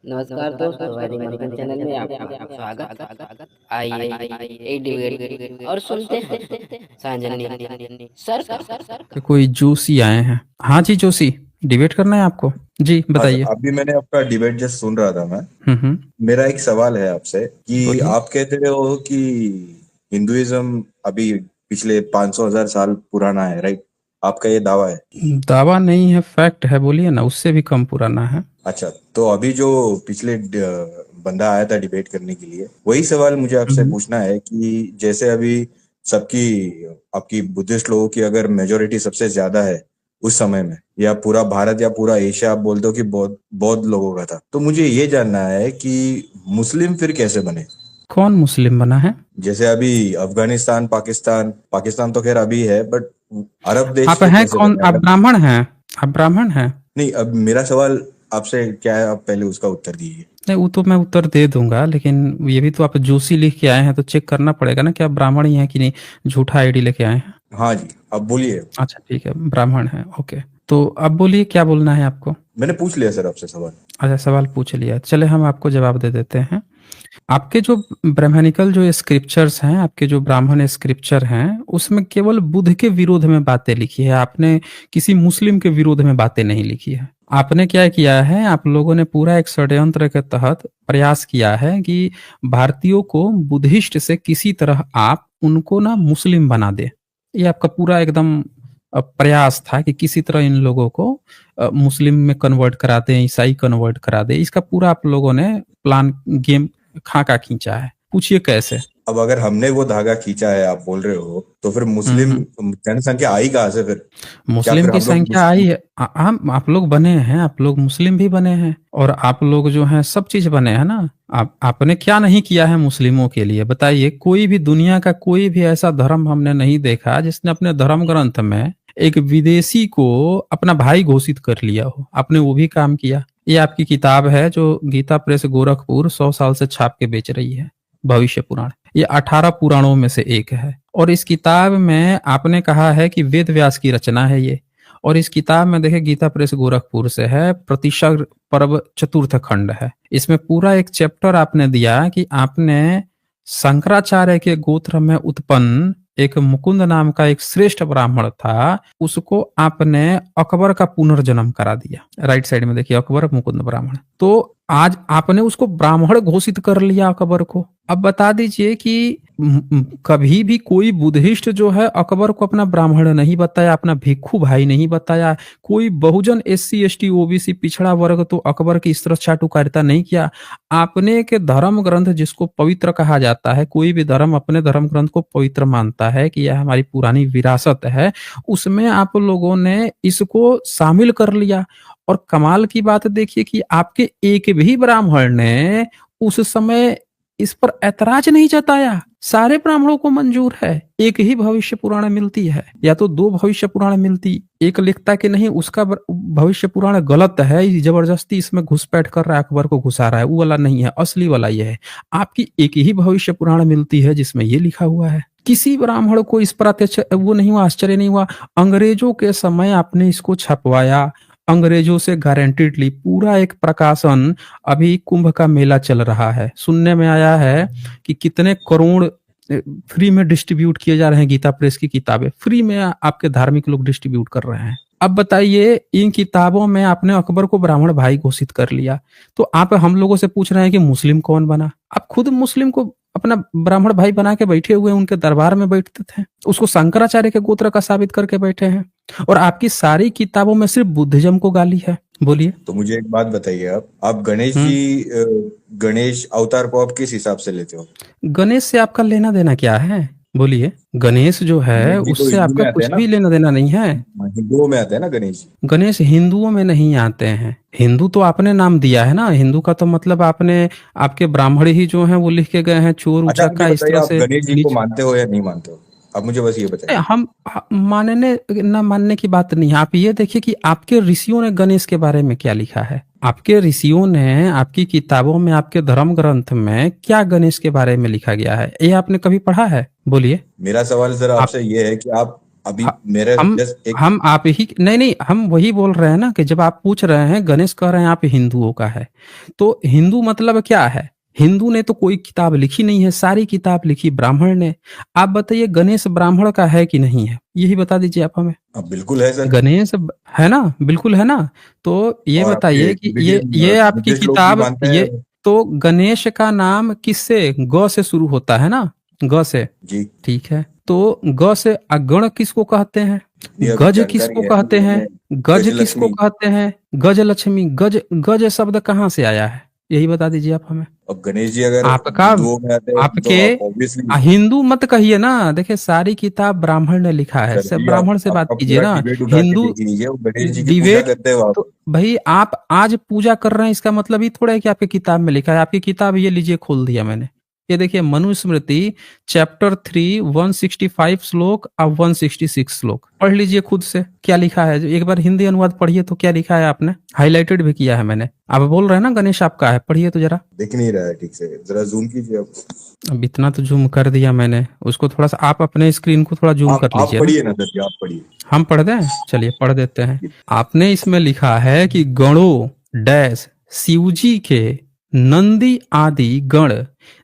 नमस्कार दोस्तों, वैदिक मंथन चैनल में आपका स्वागत। आइए एक डिबेट और सुनते हैं सांजनी सर का। कोई जोशी आए हैं। हाँ जी, जोशी डिबेट करना है आपको? जी हाँ सर, बताइए। अभी मैंने आपका डिबेट जस्ट सुन रहा था मैं। हम्म। मेरा एक सवाल है आपसे कि बोलिए। आप कहते हो कि हिंदुइज्म अभी पिछले 500,000 साल पुराना है, राइट? आपका ये दावा है? दावा नहीं है, फैक्ट है। बोलिए ना, उससे भी कम पुराना है। अच्छा, तो अभी जो पिछले बंदा आया था डिबेट करने के लिए, वही सवाल मुझे आपसे हम्म। पूछना है कि जैसे अभी सबकी आपकी बुद्धिस्ट लोगों की अगर मेजोरिटी सबसे ज्यादा है उस समय में, या पूरा भारत या पूरा एशिया, आप बोलते हो कि बौद्ध बौद्ध लोगों का था, तो मुझे ये जानना है कि मुस्लिम फिर कैसे बने? कौन मुस्लिम बना है? जैसे अभी अफगानिस्तान, पाकिस्तान पाकिस्तान तो खैर अभी है, बट अरब देश आप फिर हैं कैसे कौन? बने आप अगर? ब्राह्मण हैं? आप ब्राह्मण हैं? नहीं, अब मेरा सवाल आपसे क्या है, आप पहले उसका उत्तर दीजिए। नहीं, वो तो मैं उत्तर दे दूंगा, लेकिन ये भी तो आप जोशी लिख के आए हैं, तो चेक करना पड़ेगा ना कि आप ब्राह्मण ही हैं कि नहीं। झूठा आईडी लेके आए हैं। हाँ जी, अब बोलिए। अच्छा ठीक है, ब्राह्मण है, ओके। तो अब बोलिए, क्या बोलना है आपको? मैंने पूछ लिया सर आपसे सवाल। अच्छा, सवाल पूछ लिया, चले हम आपको जवाब दे देते हैं। आपके जो ब्राह्मणिकल जो स्क्रिप्चर्स हैं, आपके जो ब्राह्मण स्क्रिप्चर हैं, उसमें केवल बुद्ध के विरोध में बातें लिखी है। आपने किसी मुस्लिम के विरोध में बातें नहीं लिखी है। आपने क्या किया है, आप लोगों ने पूरा एक षड्यंत्र के तहत प्रयास किया है कि भारतीयों को बुद्धिस्ट से किसी तरह आप उनको ना मुस्लिम बना दे। ये आपका पूरा एकदम प्रयास था कि किसी तरह इन लोगों को मुस्लिम में कन्वर्ट करा दें, ईसाई कन्वर्ट करा दे। इसका पूरा आप लोगों ने प्लान, गेम खाका खींचा है। पूछिए कैसे? अब अगर हमने वो धागा खींचा है, आप बोल रहे हो, तो फिर मुस्लिम हम्म। जनसंख्या आई कहाँ से फिर? क्या मुस्लिम फिर की हम लोग संख्या आई है। हम आप लोग बने हैं, आप लोग मुस्लिम भी बने हैं, और आप लोग जो हैं सब चीज बने हैं ना। आपने क्या नहीं किया है मुस्लिमों के लिए, बताइए। कोई भी दुनिया का कोई भी ऐसा धर्म हमने नहीं देखा जिसने अपने धर्म ग्रंथ में एक विदेशी को अपना भाई घोषित कर लिया हो। आपने वो भी काम किया। ये आपकी किताब है जो गीता प्रेस गोरखपुर 100 साल से छाप के बेच रही है, भविष्य पुराण। ये 18 पुराणों में से एक है, और इस किताब में आपने कहा है कि वेद व्यास की रचना है ये। और इस किताब में देखिए, गीता प्रेस गोरखपुर से है, प्रतिशर पर्व चतुर्थ खंड है। इसमें पूरा एक चैप्टर आपने दिया कि आपने शंकराचार्य के गोत्र में उत्पन्न एक मुकुंद नाम का एक श्रेष्ठ ब्राह्मण था, उसको आपने अकबर का पुनर्जन्म करा दिया। राइट साइड में देखिए, अकबर मुकुंद ब्राह्मण। तो आज आपने उसको ब्राह्मण घोषित कर लिया अकबर को। अब बता दीजिए कि कभी भी कोई बुद्धिस्ट जो है अकबर को अपना ब्राह्मण नहीं बताया, अपना भिक्षु भाई नहीं बताया। कोई बहुजन SC ST OBC पिछड़ा वर्ग तो अकबर की इस तरह चाटुकारिता नहीं किया। आपने के धर्म ग्रंथ जिसको पवित्र कहा जाता है, कोई भी धर्म अपने धर्म ग्रंथ को पवित्र मानता है कि यह हमारी पुरानी विरासत है, उसमें आप लोगों ने इसको शामिल कर लिया। और कमाल की बात देखिए कि आपके एक भी ब्राह्मण ने उस समय इस पर ऐतराज नहीं जताया। सारे ब्राह्मणों को मंजूर है। एक ही भविष्य पुराण मिलती है, या तो दो भविष्य पुराण मिलती। एक लिखता कि नहीं उसका भविष्य पुराण गलत है, जबरदस्ती इसमें घुसपैठ कर रहा है, अकबर को घुसा रहा है, वो वाला नहीं है, असली वाला ये है। आपकी एक ही भविष्य पुराण मिलती है जिसमें ये लिखा हुआ है। किसी ब्राह्मण को इस पर वो नहीं हुआ, आश्चर्य नहीं हुआ। अंग्रेजों के समय आपने इसको छपवाया, अंग्रेजों से गारंटीड ली। पूरा एक प्रकाशन, अभी कुंभ का मेला चल रहा है, सुनने में आया है कि कितने करोड़ फ्री में डिस्ट्रीब्यूट किए जा रहे हैं। गीता प्रेस की किताबें फ्री में आपके धार्मिक लोग डिस्ट्रीब्यूट कर रहे हैं। अब बताइए, इन किताबों में आपने अकबर को ब्राह्मण भाई घोषित कर लिया, तो आप हम लोगों से पूछ रहे हैं कि मुस्लिम कौन बना? आप खुद मुस्लिम को अपना ब्राह्मण भाई बना के बैठे हुए, उनके दरबार में बैठते थे, उसको शंकराचार्य के गोत्र का साबित करके बैठे हैं। और आपकी सारी किताबों में सिर्फ बुद्धिज्म को गाली है। बोलिए। तो मुझे एक बात बताइए, आप गणेश जी, गणेश अवतार को आप किस हिसाब से लेते हो? गणेश से आपका लेना देना क्या है? बोलिए। गणेश जो है गणेश जी तो उससे हिंदू आपका में आते हैं कुछ ना? भी लेना देना नहीं है। हिंदुओं में आते हैं ना गणेश जी? गणेश हिंदुओं में नहीं आते हैं। हिंदू तो आपने नाम दिया है ना, हिंदू का तो मतलब आपने, आपके ब्राह्मण ही जो हैं वो लिख के गए हैं, चोर अच्छा, आप मुझे उचक्का इस बताइए, तरह आप से गणेश जी को नीच। मानते हो या नहीं मानते हो? आप मुझे बस ये बताइए। हम मानने न मानने की बात नहीं है। आप ये देखिए कि आपके ऋषियों ने गणेश के बारे में क्या लिखा है। आपके ऋषियों ने आपकी किताबों में, आपके धर्म ग्रंथ में क्या गणेश के बारे में लिखा गया है, ये आपने कभी पढ़ा है? बोलिए। मेरा सवाल सर आप आपसे ये है कि आप अभी ह- मेरा हम जस्ट एक हम आप ही नहीं नहीं, हम वही बोल रहे हैं ना कि जब आप पूछ रहे हैं, गणेश कह रहे हैं आप हिंदुओं का है, तो हिंदू मतलब क्या है? हिंदू ने तो कोई किताब लिखी नहीं है, सारी किताब लिखी ब्राह्मण ने। आप बताइए गणेश ब्राह्मण का है कि नहीं है, यही बता दीजिए आप हमें। बिल्कुल है सर। है ना, बिल्कुल है ना। तो ये और आपके बताइए कि ये आपकी बुद्धिस्ट लोग भी किताब, मानते ये हैं। तो गणेश का नाम किससे, ग से शुरू होता है ना, ग से। जी, ठीक है, तो ग से अगण किसको कहते हैं? इतनी अभी गज जानकारी किसको है कहते नहीं हैं? हमें। गज किसको गजलक्ष्मी। कहते हैं? गजलक्ष्मी। गज गज शब्द कहाँ से आया है, यही बता दीजिए आप हमें। अब गणेश जी अगर आपका हिंदुओं में आते हैं तो आपके आप ऑब्वियसली हिंदू मत कहिए ना, देखिए सारी किताब ब्राह्मण ने लिखा है, सर सब भी आप ब्राह्मण से बात आपका कीजिए पूरा ना। डिबेट उठा के हिंदू देख लीजिए, वो गणेश जी की पूजा डिबेट, करते हो आप। तो भाई आप आज पूजा कर रहे हैं, इसका मतलब ये थोड़ा है कि आपकी किताब में लिखा है। आपकी किताब ये लीजिए, खोल दिया मैंने, ये देखिए मनुस्मृति चैप्टर 3 165 श्लोक और 166 श्लोक, पढ़ लीजिए खुद से क्या लिखा है। एक बार हिंदी अनुवाद पढ़िए तो क्या लिखा है, आपने हाईलाइटेड भी किया है मैंने। आप बोल रहे हैं ना गणेश आपका है, पढ़िए तो जरा। दिख नहीं रहा है ठीक से, जरा जूम कीजिए आप। अब इतना तो जूम कर दिया मैंने, उसको थोड़ा सा आप अपने स्क्रीन को थोड़ा जूम कर आप लीजिए ना। पढ़िए ना सर जी, आप पढ़िए। हम पढ़ दें, चलिए पढ़ देते हैं। आपने इसमें लिखा है कि गणों डैश शिवजी के नंदी आदि गण,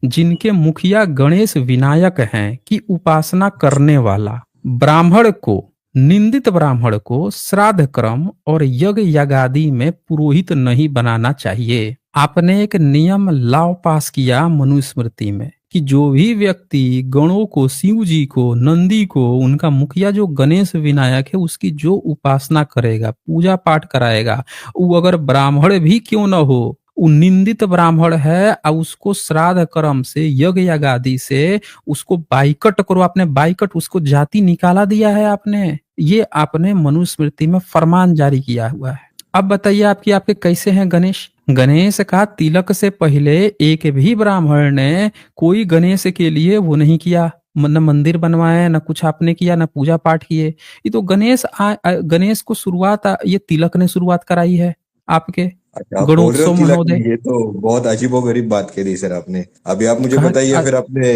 जिनके मुखिया गणेश विनायक हैं, की उपासना करने वाला ब्राह्मण को, निंदित ब्राह्मण को श्राद्ध क्रम और यज्ञ यागादि में पुरोहित नहीं बनाना चाहिए। आपने एक नियम लॉ पास किया मनुस्मृति में कि जो भी व्यक्ति गणों को, शिव जी को, नंदी को, उनका मुखिया जो गणेश विनायक है, उसकी जो उपासना करेगा, पूजा पाठ कराएगा, वो अगर ब्राह्मण भी क्यों न हो, वो निंदित ब्राह्मण है, और उसको श्राद्ध कर्म से, यज्ञ यागादि से उसको बाइकट करो। आपने बाइकट, उसको जाति निकाला दिया है आपने, ये आपने मनुस्मृति में फरमान जारी किया हुआ है। अब बताइए आपकी आपके कैसे हैं गणेश? गणेश का तिलक से पहले एक भी ब्राह्मण ने कोई गणेश के लिए वो नहीं किया, न मंदिर बनवाया, न कुछ आपने किया, न पूजा पाठ किए। ये तो गणेश को शुरुआत ये तिलक ने शुरुआत कराई है आपके अच्छा, आप बोल रहे हो गणोत्सव तिलक में, महोदय। ये तो बहुत अजीबोगरीब बात करी सर आपने। अभी आप मुझे कहा बताइए, फिर आपने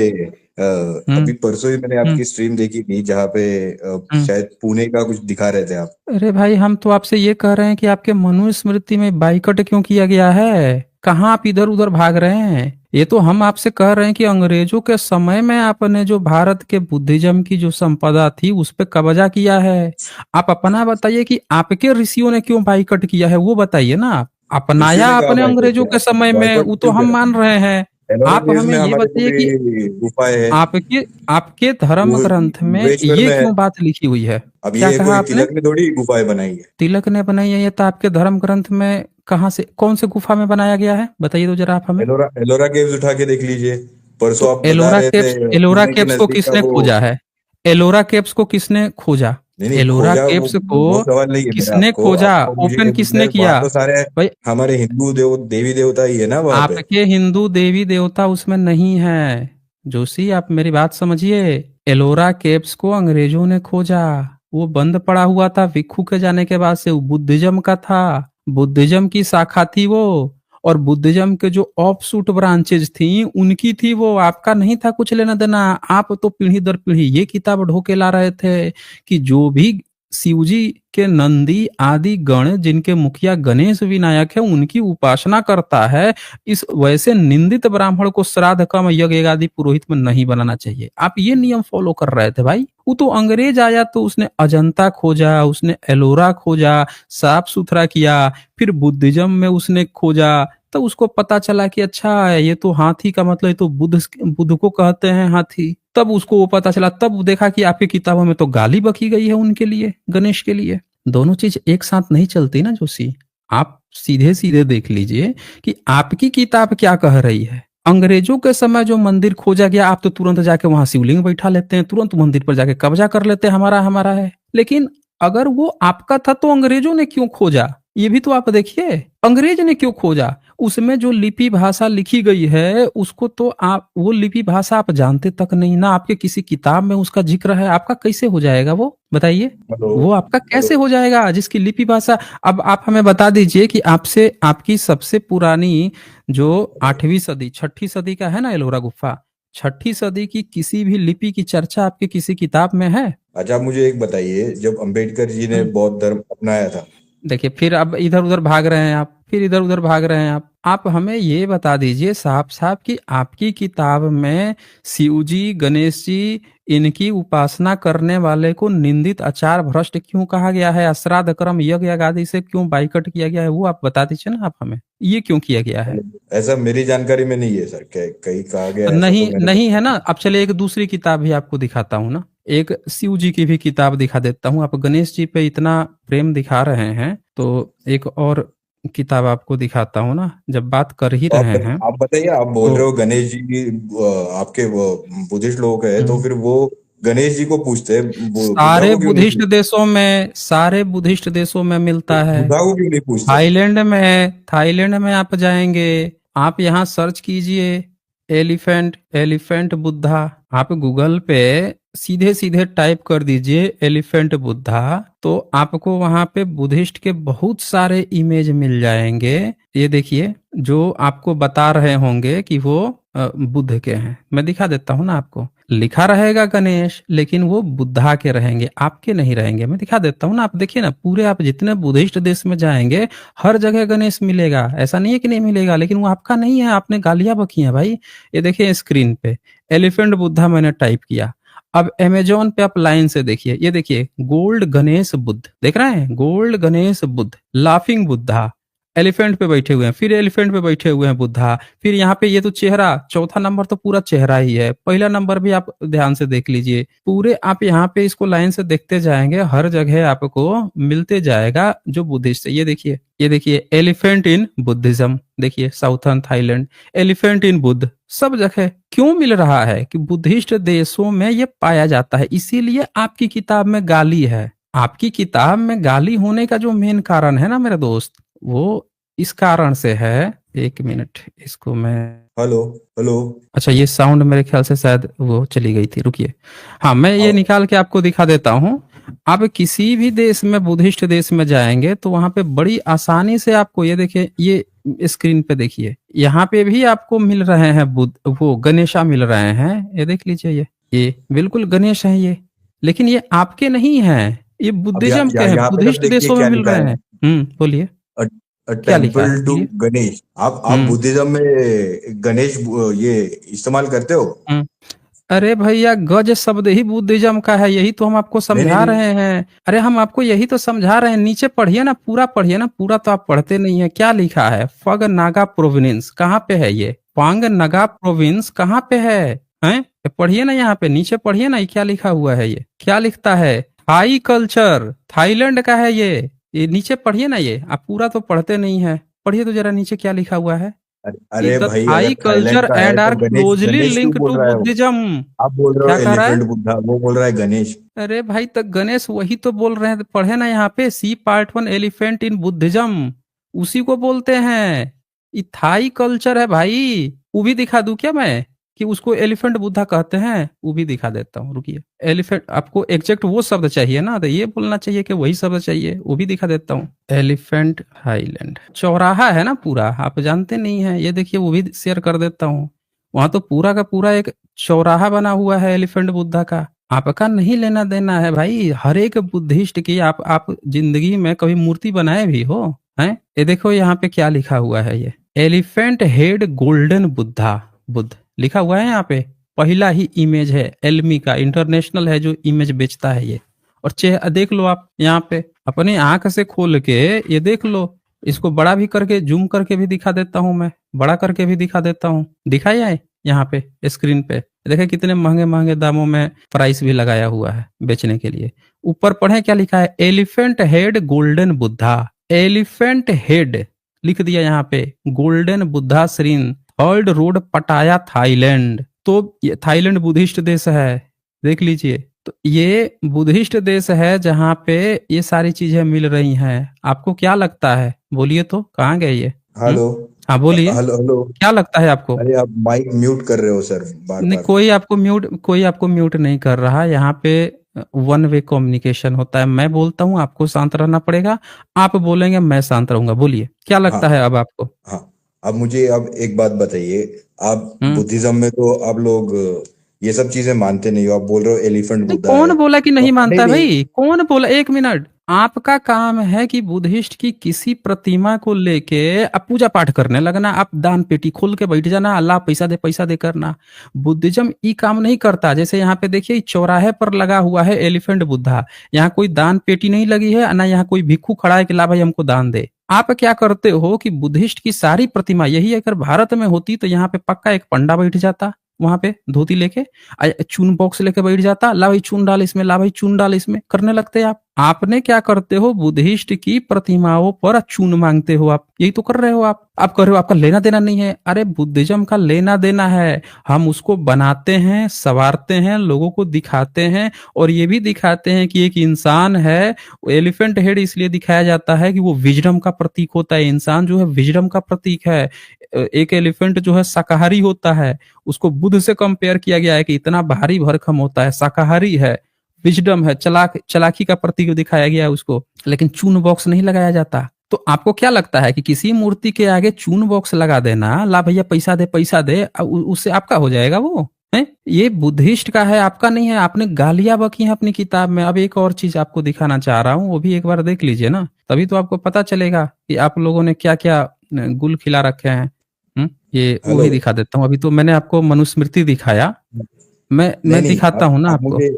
हम्म अभी परसों ही मैंने हम्म आपकी स्ट्रीम देखी थी जहाँ पे हम्म। शायद पुणे का कुछ दिखा रहे थे आप। अरे भाई, हम तो आपसे ये कह रहे हैं कि आपके मनुस्मृति में बाइकट क्यों किया गया है? कहाँ आप इधर उधर भाग रहे हैं? ये तो हम आपसे कह रहे हैं कि अंग्रेजों के समय में आपने जो भारत के बुद्धिज्म की जो संपदा थी उस पे कब्जा किया है। आप अपना बताइए कि आपके ऋषियों ने क्यों बाइकट किया है, वो बताइए ना। आप ऋषियों अपनाया ने कहा आपने बाइकआउट अंग्रेजों किया, के समय में, बाइकआउट वो तो क्यों हम किया मान आपने? रहे हैं। एलोरा आप केव्स हमें में ये हमारी बताइए कि पूरी गुफाएं है। आपके आपके धर्म वो ग्रंथ में भुवनेश्वर ये में है। क्यों बात लिखी हुई है? अब क्या ये कहा कोई आपने? तिलक ने थोड़ी गुफाएं बनाई है। तिलक ने बनाई है? ये तो आपके धर्म ग्रंथ में कहाँ से, कौन से गुफा में बनाया गया है, बताइए तो जरा आप हमें। एलोरा एलोरा केव्स उठा के देख लीजिए। तो परसों आप बता रहे थे एलोरा पुणे के केव्स को नजदीक का किसने वो। खोजा है? एलोरा केव्स को किसने खोजा? नहीं नहीं, एलोरा खोजा केव्स वो को सवाल नहीं है मेरा किसने आपको। खोजा? आपको मुझे ओपन ये पूछना किसने है, वहां किया? तो सारे भाई, हमारे हिंदू देवी देवता ही है ना वहां पे। आपके हिंदू देवी देवता उसमें नहीं है। जोशी, आप मेरी बात समझिए। एलोरा केव्स को अंग्रेजों ने खोजा, वो बंद पड़ा हुआ था भिक्खू के जाने के बाद से, वो बुद्धिज्म का था, बुद्धिज्म की शाखा थी वो। और बुद्धिज्म के जो ऑफशूट ब्रांचेज थी उनकी थी वो, आपका नहीं था कुछ लेना देना। आप तो पीढ़ी दर पीढ़ी ये किताब ढोके ला रहे थे कि जो भी शिवजी के नंदी आदि गण, जिनके मुखिया गणेश विनायक है, उनकी उपासना करता है, इस वैसे निंदित ब्राह्मण को श्राद्ध कर्म यज्ञ आदि पुरोहित में नहीं बनाना चाहिए। आप ये नियम फॉलो कर रहे थे भाई। वो तो अंग्रेज आया तो उसने अजंता खोजा, उसने एलोरा खोजा, साफ सुथरा किया, फिर बुद्धिज्म में उसने खोजा, तो उसको पता चला कि अच्छा ये तो हाथी का मतलब, ये तो बुद्ध को कहते हैं हाथी। तब उसको वो पता चला, तब देखा कि आपकी किताबों में तो गाली बकी गई है उनके लिए, गणेश के लिए। दोनों चीज एक साथ नहीं चलती ना जोशी। आप सीधे सीधे देख लीजिए कि आपकी किताब क्या कह रही है। अंग्रेजों के समय जो मंदिर खोजा गया, आप तो तुरंत जाके वहां शिवलिंग बैठा लेते हैं, तुरंत मंदिर पर जाके कब्जा कर लेते हैं, हमारा हमारा है। लेकिन अगर वो आपका था तो अंग्रेजों ने क्यों खोजा, ये भी तो आप देखिए। अंग्रेज ने क्यों खोजा? उसमें जो लिपि भाषा लिखी गई है उसको तो आप, वो लिपि भाषा आप जानते तक नहीं ना, आपके किसी किताब में उसका जिक्र है। आपका कैसे हो जाएगा वो, बताइए। हेलो वो आपका हेलो। कैसे हो जाएगा जिसकी लिपि भाषा। अब आप हमें बता दीजिए कि आपसे आपकी सबसे पुरानी जो 8वीं सदी 6ठी सदी का है ना एलोरा गुफा, छठी सदी की किसी भी लिपि की चर्चा आपके किसी किताब में है? अच्छा, आप मुझे एक बताइए, जब अंबेडकर जी ने हम्म। बौद्ध धर्म अपनाया था। देखिए, फिर अब इधर उधर भाग रहे हैं आप, फिर इधर उधर भाग रहे हैं आप हमें ये बता दीजिए साफ साफ कि आपकी किताब में शिव जी, गणेश जी, इनकी उपासना करने वाले को निंदित, आचार भ्रष्ट क्यों कहा गया है, अश्राद्ध कर्म, यज्ञ याग आदि से क्यों बाइकआउट किया गया है, वो आप बता दीजिए ना आप हमें, ये क्यों किया गया है? ऐसा मेरी जानकारी में नहीं है सर, कहीं कहा गया ऐसा तो नहीं मैंने तो नहीं है ना। अब चले एक दूसरी किताब भी आपको दिखाता हूँ ना, एक शिव जी की भी किताब दिखा देता हूँ। आप गणेश जी पे इतना प्रेम दिखा रहे हैं तो एक और किताब आपको दिखाता हूँ ना, जब बात कर ही तो रहे हैं आप बताइए, आप बोल तो। रहे हो गणेश जी आपके वो बुद्धिस्ट लोग है, तो हम्म। फिर वो गणेश जी को पूछते हैं, बुद्धा सारे को क्यों नहीं बुद्धिस्ट पूछते? देशों में, सारे बुद्धिस्ट देशों में मिलता है। बुद्धा को क्यों नहीं पूछते? थाईलैंड में आप जाएंगे, आप यहाँ सर्च कीजिए एलिफेंट, एलिफेंट बुद्धा, आप गूगल पे सीधे सीधे टाइप कर दीजिए एलिफेंट बुद्धा, तो आपको वहां पे बुद्धिस्ट के बहुत सारे इमेज मिल जाएंगे। ये देखिए, जो आपको बता रहे होंगे कि वो बुद्ध के हैं, मैं दिखा देता हूँ ना आपको। लिखा रहेगा गणेश, लेकिन वो बुद्धा के रहेंगे, आपके नहीं रहेंगे। मैं दिखा देता हूँ ना, आप देखिए ना, पूरे आप जितने बुद्धिस्ट देश में जाएंगे हर जगह गणेश मिलेगा, ऐसा नहीं है कि नहीं मिलेगा, लेकिन वो आपका नहीं है, आपने गालियां बकी हैं भाई। ये देखिए स्क्रीन पे एलिफेंट बुद्धा मैंने टाइप किया। अब अमेजोन पे आप लाइन से देखिए, ये देखिए गोल्ड गणेश बुद्ध, देख रहे हैं, gold Ganesh Buddha, laughing Buddha, elephant पे बैठे हुए हैं, फिर एलिफेंट पे बैठे हुए हैं बुद्धा, फिर यहाँ पे ये तो चेहरा, चौथा नंबर तो पूरा चेहरा ही है, पहला नंबर भी आप ध्यान से देख लीजिए, पूरे आप यहाँ पे इसको लाइन से देखते जाएंगे, हर जगह आपको मिलते जाएगा जो बुद्धिस्ट है। ये देखिए एलिफेंट इन बुद्धिज्म, देखिए southern Thailand, elephant in Buddha, सब जगह क्यों मिल रहा है कि बुद्धिस्ट देशों में ये पाया जाता है, इसीलिए आपकी किताब में गाली है। आपकी किताब में गाली होने का जो मेन कारण है ना मेरे दोस्त, वो इस कारण से है। एक मिनट, इसको मैं, हेलो हेलो। अच्छा ये साउंड मेरे ख्याल से शायद वो चली गई थी, रुकिए। हाँ, मैं ये आओ। निकाल के आपको दिखा देता हूँ। आप किसी भी देश में, बुद्धिस्ट देश में जाएंगे तो वहां पे बड़ी आसानी से आपको, ये देखिए, ये स्क्रीन पे देखिए, यहाँ पे भी आपको मिल रहे हैं बुद्ध, वो गणेशा मिल रहे हैं, ये देख लीजिए, ये बिल्कुल गणेश है ये, लेकिन ये आपके नहीं है, ये अब बुद्धिज्म के हैं, यहाँ पे तब बुद्धिस्ट देखिए देशों में क्या मिल लिखा रहे है, हैं। बोलिए क्या लिखा है, टेम्पल टू बोलिए। गणेश। आप हम्म बुद्धिज्म में गणेश ये इस्तेमाल करते हो? हम्म। अरे भैया, गज शब्द ही बुद्धिज्म का है, यही तो हम आपको नहीं नहीं समझा नहीं। रहे हैं। अरे हम आपको यही तो समझा रहे हैं, नीचे पढ़िए ना, पूरा पढ़िए ना, पूरा तो आप पढ़ते नहीं है। क्या लिखा है, फग नागा प्रोविंस, कहाँ पे है ये, पांग नागा प्रोविंस कहाँ पे है, हैं? पढ़िए ना, यहाँ पे नीचे पढ़िए ना, ये क्या लिखा हुआ है, ये क्या लिखता है, थाई कल्चर, थाईलैंड का है ये नीचे पढ़िए ना, ये आप पूरा तो पढ़ते नहीं है, पढ़िए तो जरा नीचे क्या लिखा हुआ है, अरे द भाई, अगर थाई थाईलैंड कल्चर का है एंड तो आर गणेश क्लोजली गणेश क्यों लिंक बोल टू रहा है वो? बुद्धिज्म। आप बोल रहे क्या हो कह रहा है? एलिफेंट बुद्धा, वो बोल रहा है गणेश। अरे भाई, तो गणेश वही तो बोल रहे हैं, पढ़े ना यहाँ पे, C part 1 elephant in Buddhism, उसी को बोलते हैं। ये थाई कल्चर है भाई, वो भी दिखा दूं क्या मैं, कि उसको एलिफेंट बुद्धा कहते हैं, वो भी दिखा देता हूँ, रुकिए। एलिफेंट, आपको एग्जैक्ट वो शब्द चाहिए ना, तो ये बोलना चाहिए कि वही शब्द चाहिए, वो भी दिखा देता हूँ। एलिफेंट हाईलैंड चौराहा है ना पूरा, आप जानते नहीं है, ये देखिए वो भी शेयर कर देता हूँ। वहां तो पूरा का पूरा एक चौराहा बना हुआ है एलिफेंट बुद्धा का, आपका नहीं लेना देना है भाई। हर एक बुद्धिस्ट की आप जिंदगी में कभी मूर्ति बनाए भी हो, हैं? ये देखो यहाँ पे क्या लिखा हुआ है, ये elephant head golden Buddha, Buddha लिखा हुआ है यहाँ पे, पहला ही इमेज है, एल्मी का इंटरनेशनल है जो इमेज बेचता है ये। और चेहरा देख लो आप यहाँ पे, अपनी आंख से खोल के ये देख लो, इसको बड़ा भी करके जूम करके भी दिखा देता हूँ मैं, बड़ा करके भी दिखा देता हूँ, दिखाई आए यहाँ पे स्क्रीन पे, देखिए कितने महंगे महंगे दामों में प्राइस भी लगाया हुआ है बेचने के लिए। ऊपर पढ़े क्या लिखा है, elephant head golden Buddha, elephant head लिख दिया यहाँ पे, गोल्डन बुद्धा श्रीन, थर्ड रोड पटाया थाईलैंड। तो ये थाईलैंड बुद्धिस्ट देश है, देख लीजिए। तो ये बुद्धिस्ट देश है जहाँ पे ये सारी चीजें मिल रही हैं। आपको क्या लगता है, बोलिए तो, कहाँ गए ये? हेलो। हाँ बोलिए, हेलो हेलो। क्या लगता है आपको? अरे आप माइक म्यूट कर रहे हो सर, बार नहीं, बार। कोई आपको म्यूट नहीं कर रहा, यहाँ पे वन वे कम्युनिकेशन होता है, मैं बोलता हूँ, आपको शांत रहना पड़ेगा, आप बोलेंगे मैं शांत रहूंगा, बोलिए क्या हाँ लगता है अब आपको? हाँ। हाँ, अब मुझे अब एक बात बताइए, आप बुद्धिज्म में तो आप लोग ये सब चीजें मानते नहीं हो, आप बोल रहे हो एलिफेंट नहीं, बुद्धा कौन है बोला कि तो नहीं नहीं मानता है नहीं। भाई? कौन बोला? एक मिनट। आपका काम है कि बुद्धिस्ट की किसी प्रतिमा को लेके अब पूजा पाठ करने लगना, आप दान पेटी खोल के बैठ जाना, अल्लाह पैसा दे करना। बुद्धिज्म ई काम नहीं करता। जैसे यहाँ पे देखिए, चौराहे पर लगा हुआ है एलिफेंट बुद्धा, यहाँ कोई दान पेटी नहीं लगी है, ना यहाँ कोई भिक्खू खड़ा है कि ला भाई हमको दान दे। आप क्या करते हो कि बुद्धिस्ट की सारी प्रतिमा, यही अगर भारत में होती तो यहाँ पे पक्का एक पंडा बैठ जाता, वहां पे धोती लेके चून बॉक्स लेके बैठ जाता, ला भाई चून डाल इसमें, ला भाई चून डाल इसमें, करने लगते आप। आपने क्या करते हो, बुद्धिस्ट की प्रतिमाओं पर चून मांगते हो आप, यही तो कर रहे हो आप कर रहे हो, आपका लेना देना नहीं है। अरे बुद्धिज्म का लेना देना है, हम उसको बनाते हैं, संवारते हैं, लोगों को दिखाते हैं, और ये भी दिखाते हैं कि एक इंसान है। एलिफेंट हेड इसलिए दिखाया जाता है कि वो विजडम का प्रतीक होता है, इंसान जो है विजडम का प्रतीक है। एक एलिफेंट जो है शाकाहारी होता है, उसको बुद्ध से कंपेयर किया गया है कि इतना भारी भरकम होता है, शाकाहारी है, विजडम है, चालाकी का प्रतीक दिखाया गया है उसको, लेकिन चून बॉक्स नहीं लगाया जाता। तो आपको क्या लगता है कि किसी मूर्ति के आगे चून बॉक्स लगा देना, ला भैया पैसा दे, उससे आपका हो जाएगा वो है? ये बुद्धिस्ट का है, आपका नहीं है। आपने गालियां बकी हैं अपनी किताब में। अब एक और चीज आपको दिखाना चाह रहा हूँ, वो भी एक बार देख लीजिए ना, तभी तो आपको पता चलेगा कि आप लोगों ने क्या क्या गुल खिला रखे हैं। ये वो हेलो। भी दिखा देता हूँ। अभी तो मैंने आपको मनुस्मृति दिखाया, मैं नहीं मैं नहीं, दिखाता हूँ ना आप आपको। मुझे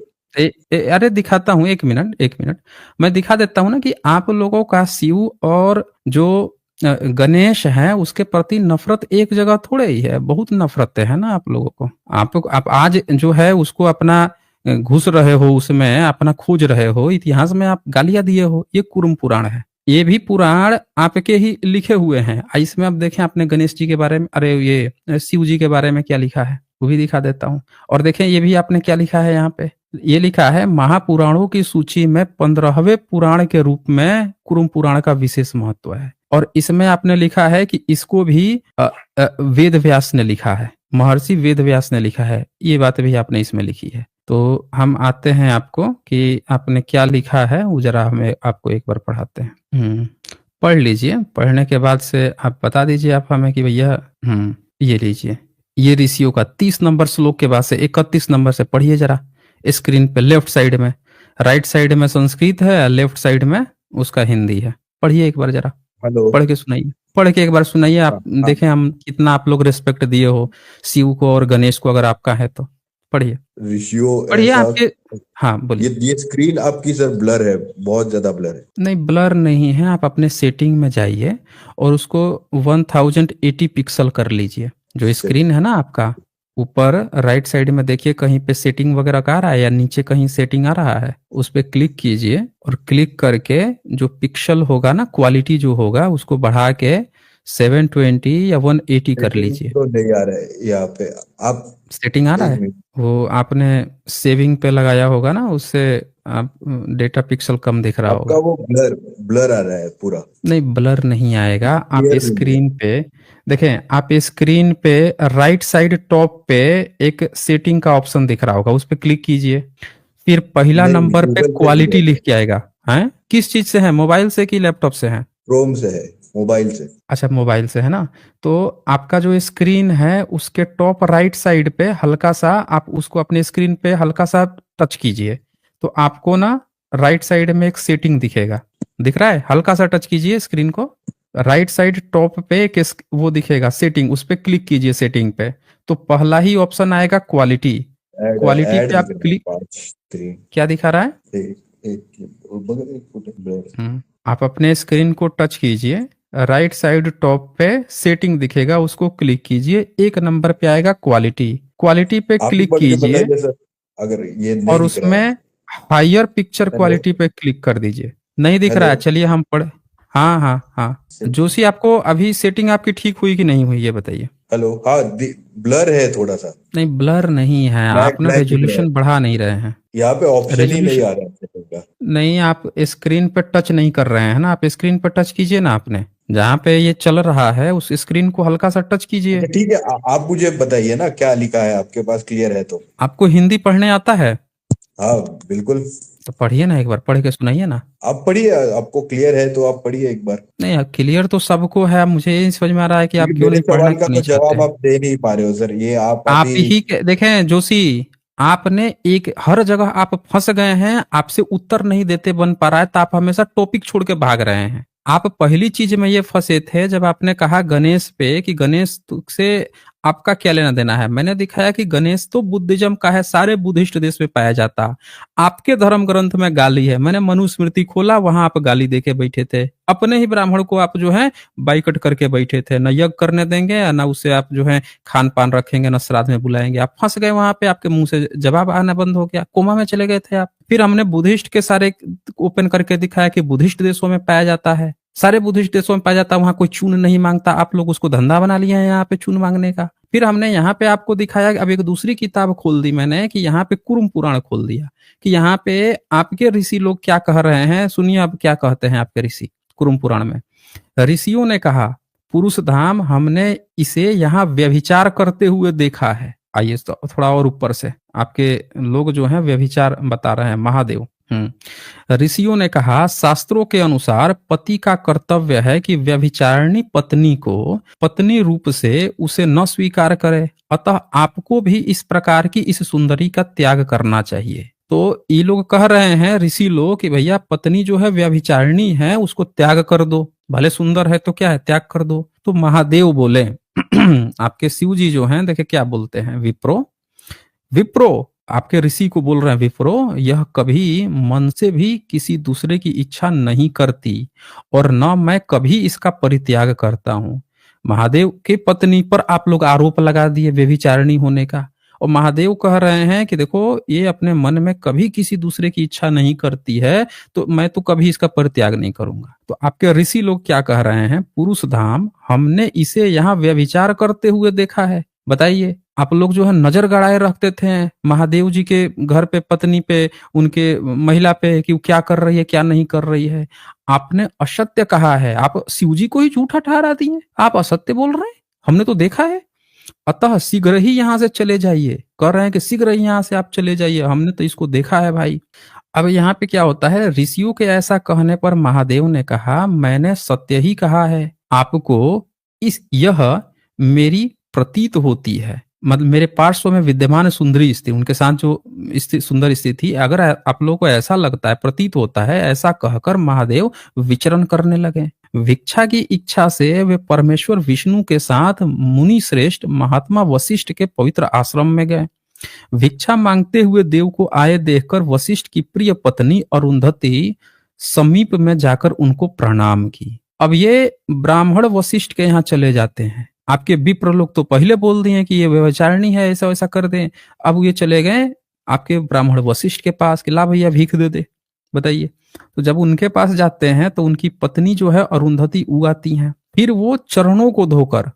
अरे दिखाता हूँ, एक मिनट मैं दिखा देता हूँ ना कि आप लोगों का शिव और जो गणेश है उसके प्रति नफरत एक जगह थोड़े ही है, बहुत नफरतें है ना आप लोगों को। आप आज जो है उसको अपना घुस रहे हो, उसमें अपना खोज रहे हो, इतिहास में आप गालियां दिए हो। ये कुर्म पुराण है, ये भी पुराण आपके ही लिखे हुए हैं। इसमें आप देखें, आपने गणेश जी के बारे में, अरे ये शिव जी के बारे में क्या लिखा है वो भी दिखा देता हूँ। और देखें ये भी आपने क्या लिखा है यहाँ पे, ये लिखा है महापुराणों की सूची में 15वें पुराण के रूप में कुर्म पुराण का विशेष महत्व है। और इसमें आपने लिखा है कि इसको भी वेद व्यास ने लिखा है, महर्षि वेद व्यास ने लिखा है। ये बात भी आपने इसमें लिखी है। तो हम आते हैं आपको कि आपने क्या लिखा है, वो जरा हमें आपको एक बार पढ़ाते हैं। पढ़ लीजिए, पढ़ने के बाद से आप बता दीजिए आप हमें कि भैया ये लीजिए, ये ऋषियों का 30 नंबर श्लोक के बाद से 31 नंबर से पढ़िए जरा। स्क्रीन पे लेफ्ट साइड में, राइट साइड में संस्कृत है, लेफ्ट साइड में उसका हिंदी है। पढ़िए एक बार जरा, हेलो। पढ़ के सुनाइए, पढ़ के एक बार सुनाइए। हाँ आप हाँ। देखें हम कितना आप लोग रिस्पेक्ट दिए हो शिव को और गणेश को, अगर आपका है तो पढ़िए, ऋषियों पढ़िए ऐसा, आपके। हाँ बोलिए। ये स्क्रीन आपकी सर ब्लर है, बहुत ज्यादा ब्लर है। नहीं ब्लर नहीं है, आप अपने सेटिंग में जाइए और उसको 1080 पिक्सल कर लीजिए। जो स्क्रीन है ना आपका, ऊपर राइट साइड में देखिए कहीं पे सेटिंग वगैरह का आ रहा है, या नीचे कहीं सेटिंग आ रहा है, उस पर क्लिक कीजिए और क्लिक करके जो पिक्सल होगा ना, क्वालिटी जो होगा उसको बढ़ा के 720 या 180 कर सेटिंग लीजिए। तो नहीं आ रहा है यहाँ पे। आप सेटिंग आ रहा एक है, मिनट। वो आपने सेविंग पे लगाया होगा ना, उससे आप डेटा पिक्सल कम दिख रहा आपका होगा। वो ब्लर ब्लर आ रहा है पूरा, नहीं ब्लर नहीं आएगा। आप क्लियर नहीं है। स्क्रीन पे देखें, आप स्क्रीन पे राइट साइड टॉप पे एक सेटिंग का ऑप्शन दिख रहा होगा, उस पर क्लिक कीजिए। फिर पहला नहीं, नंबर पे गूगल पे नहीं क्वालिटी है, लिख के आएगा। हैं, किस चीज से है, मोबाइल से कि लैपटॉप से है? क्रोम से है, मोबाइल से। अच्छा मोबाइल से है ना। तो आपका जो स्क्रीन है उसके टॉप राइट साइड पे हल्का सा, आप उसको अपने स्क्रीन पे हल्का सा टच कीजिए, तो आपको ना राइट साइड में एक सेटिंग दिखेगा, दिख रहा है? हल्का सा टच कीजिए स्क्रीन को, राइट साइड टॉप पे एक वो दिखेगा सेटिंग, उस पे क्लिक कीजिए सेटिंग पे, तो पहला ही ऑप्शन आएगा क्वालिटी। ऐड क्वालिटी ऐड पे आप दिख रहा है, क्लिक, 5 3 क्या दिखा रहा है? एक एक बगल एक फुट ब्लर। आप अपने स्क्रीन को टच कीजिए, राइट साइड टॉप पे सेटिंग दिखेगा, उसको क्लिक कीजिए, एक नंबर पे आएगा क्वालिटी। क्वालिटी पे आप ही क्लिक पढ़ के कीजिए बताइए सर, अगर ये नहीं और दिख रहा है। उसमें हायर पिक्चर हेलो क्वालिटी पे क्लिक कर दीजिए। नहीं दिख रहा हेलो। है, चलिए हम पढ़। हाँ हाँ हाँ, जोशी आपको अभी सेटिंग आपकी ठीक हुई कि नहीं हुई ये बताइए। हेलो, हाँ ब्लर है थोड़ा सा, नहीं ब्लर नहीं है, ब्लैक आप ना ब्लैक दिख रहा है। रेजोल्यूशन बढ़ा नहीं रहे हैं। यहाँ पे ऑप्शन ही नहीं रेजोल्यूशन आ रहा है setting का। नहीं, आप स्क्रीन पे टच नहीं कर रहे हैं ना, आप स्क्रीन पे टच कीजिए ना, आपने जहाँ पे ये चल रहा है उस स्क्रीन को हल्का सा टच कीजिए। अच्छा ठीक है, आप मुझे बताइए ना क्या लिखा है आपके पास, क्लियर है तो। आपको हिंदी पढ़ने आता है? हाँ बिल्कुल। तो पढ़िए ना, एक बार पढ़ के सुनाइए ना। आप पढ़िए, आपको क्लियर है तो आप पढ़िए एक बार। नहीं, क्लियर तो सबको है, मुझे ये नहीं समझ में आ रहा है कि आप क्योंकि क्यों मेरे नहीं पढ़ना, सवाल का क्यों तो नहीं चाहते जवाब हैं। आप दे नहीं पा रहे हो सर, ये आप आप अभी। ही देखें जोशी, आपने एक हर जगह आप फंस गए हैं, आपसे उत्तर नहीं देते बन पा रहा है, तो आप हमेशा टॉपिक छोड़ के भाग रहे हैं। आप पहली चीज में ये फंसे थे जब आपने कहा गणेश पे कि से आपका क्या लेना देना है। मैंने दिखाया कि गणेश तो बुद्धिज्म का है, सारे बुद्धिस्ट देश में पाया जाता। आपके धर्म ग्रंथ में गाली है, मैंने मनुस्मृति खोला, वहां आप गाली देके बैठे थे। अपने ही ब्राह्मण को आप जो है बाइकट करके बैठे थे, न यज्ञ करने देंगे न उससे आप जो है खान पान रखेंगे, न श्राद्ध में बुलाएंगे। आप फंस गए वहां पे, आपके मुंह से जवाब आना बंद हो गया, कोमा में चले गए थे आप। फिर हमने बुद्धिस्ट के सारे ओपन करके दिखाया कि बुद्धिस्ट देशों में पाया जाता है, सारे बुद्धिस्ट देशों में पाया जाता है, वहां कोई चून नहीं मांगता। आप लोग उसको धंधा बना लिया है यहाँ पे चून मांगने का। फिर हमने यहाँ पे आपको दिखाया, अब एक दूसरी किताब खोल दी मैंने कि यहाँ पे कुरुम पुराण खोल दिया कि यहाँ पे आपके ऋषि लोग क्या कह रहे हैं। सुनिए अब क्या कहते हैं आपके ऋषि कुरुम पुराण में। ऋषियों ने कहा, पुरुष धाम हमने इसे यहाँ व्यभिचार करते हुए देखा है। आइए तो थोड़ा और ऊपर से आपके लोग जो हैं व्यभिचार बता रहे हैं, महादेव। ऋषियों ने कहा, शास्त्रों के अनुसार पति का कर्तव्य है कि व्यभिचारिणी पत्नी को पत्नी रूप से उसे न स्वीकार करे, अतः आपको भी इस प्रकार की इस सुंदरी का त्याग करना चाहिए। तो ये लोग कह रहे हैं ऋषि लोग कि भैया पत्नी जो है व्यभिचारिणी है, उसको त्याग कर दो, भले सुंदर है तो क्या है, त्याग कर दो। तो महादेव बोले आपके शिव जी जो हैं देखे क्या बोलते हैं, विप्रो विप्रो आपके ऋषि को बोल रहे हैं, विप्रो यह कभी मन से भी किसी दूसरे की इच्छा नहीं करती और न मैं कभी इसका परित्याग करता हूं। महादेव के पत्नी पर आप लोग आरोप लगा दिए व्यभिचारिणी होने का, और महादेव कह रहे हैं कि देखो ये अपने मन में कभी किसी दूसरे की इच्छा नहीं करती है, तो मैं तो कभी इसका परित्याग नहीं करूंगा। तो आपके ऋषि लोग क्या कह रहे हैं, पुरुष धाम हमने इसे यहाँ व्यभिचार करते हुए देखा है। बताइए, आप लोग जो है नजर गड़ाए रखते थे महादेव जी के घर पे, पत्नी पे, उनके महिला पे कि वो क्या कर रही है क्या नहीं कर रही है। आपने असत्य कहा है, आप शिव जी को ही झूठा ठहरा दिए, आप असत्य बोल रहे हैं, हमने तो देखा है। अतः शीघ्र ही यहाँ से चले जाइए, कह रहे हैं कि शीघ्र ही यहाँ से आप चले जाइए, हमने तो इसको देखा है भाई। अब यहाँ पे क्या होता है, ऋषियों के ऐसा कहने पर महादेव ने कहा, मैंने सत्य ही कहा है आपको, इस यह मेरी प्रतीत होती है, मतलब मेरे पार्श्व में विद्यमान सुंदरी स्त्री, उनके साथ जो सुंदर स्त्री थी, अगर आप लोगों को ऐसा लगता है, प्रतीत होता है, ऐसा कहकर महादेव विचरण करने लगे। भिक्षा की इच्छा से वे परमेश्वर विष्णु के साथ मुनि श्रेष्ठ महात्मा वशिष्ठ के पवित्र आश्रम में गए। भिक्षा मांगते हुए देव को आए देखकर वशिष्ठ की प्रिय पत्नी अरुंधति समीप में जाकर उनको प्रणाम की। अब ये ब्राह्मण वशिष्ठ के यहाँ चले जाते हैं, आपके विप्र लोग तो पहले बोल दिए कि ये व्यभिचारिणी है, ऐसा वैसा कर दें। अब ये चले गए आपके ब्राह्मण वशिष्ठ के पास कि ला भैया भीख दे दे। बताइए, तो जब उनके पास जाते हैं तो उनकी पत्नी जो है अरुंधति उगाती हैं, फिर वो चरणों को धोकर,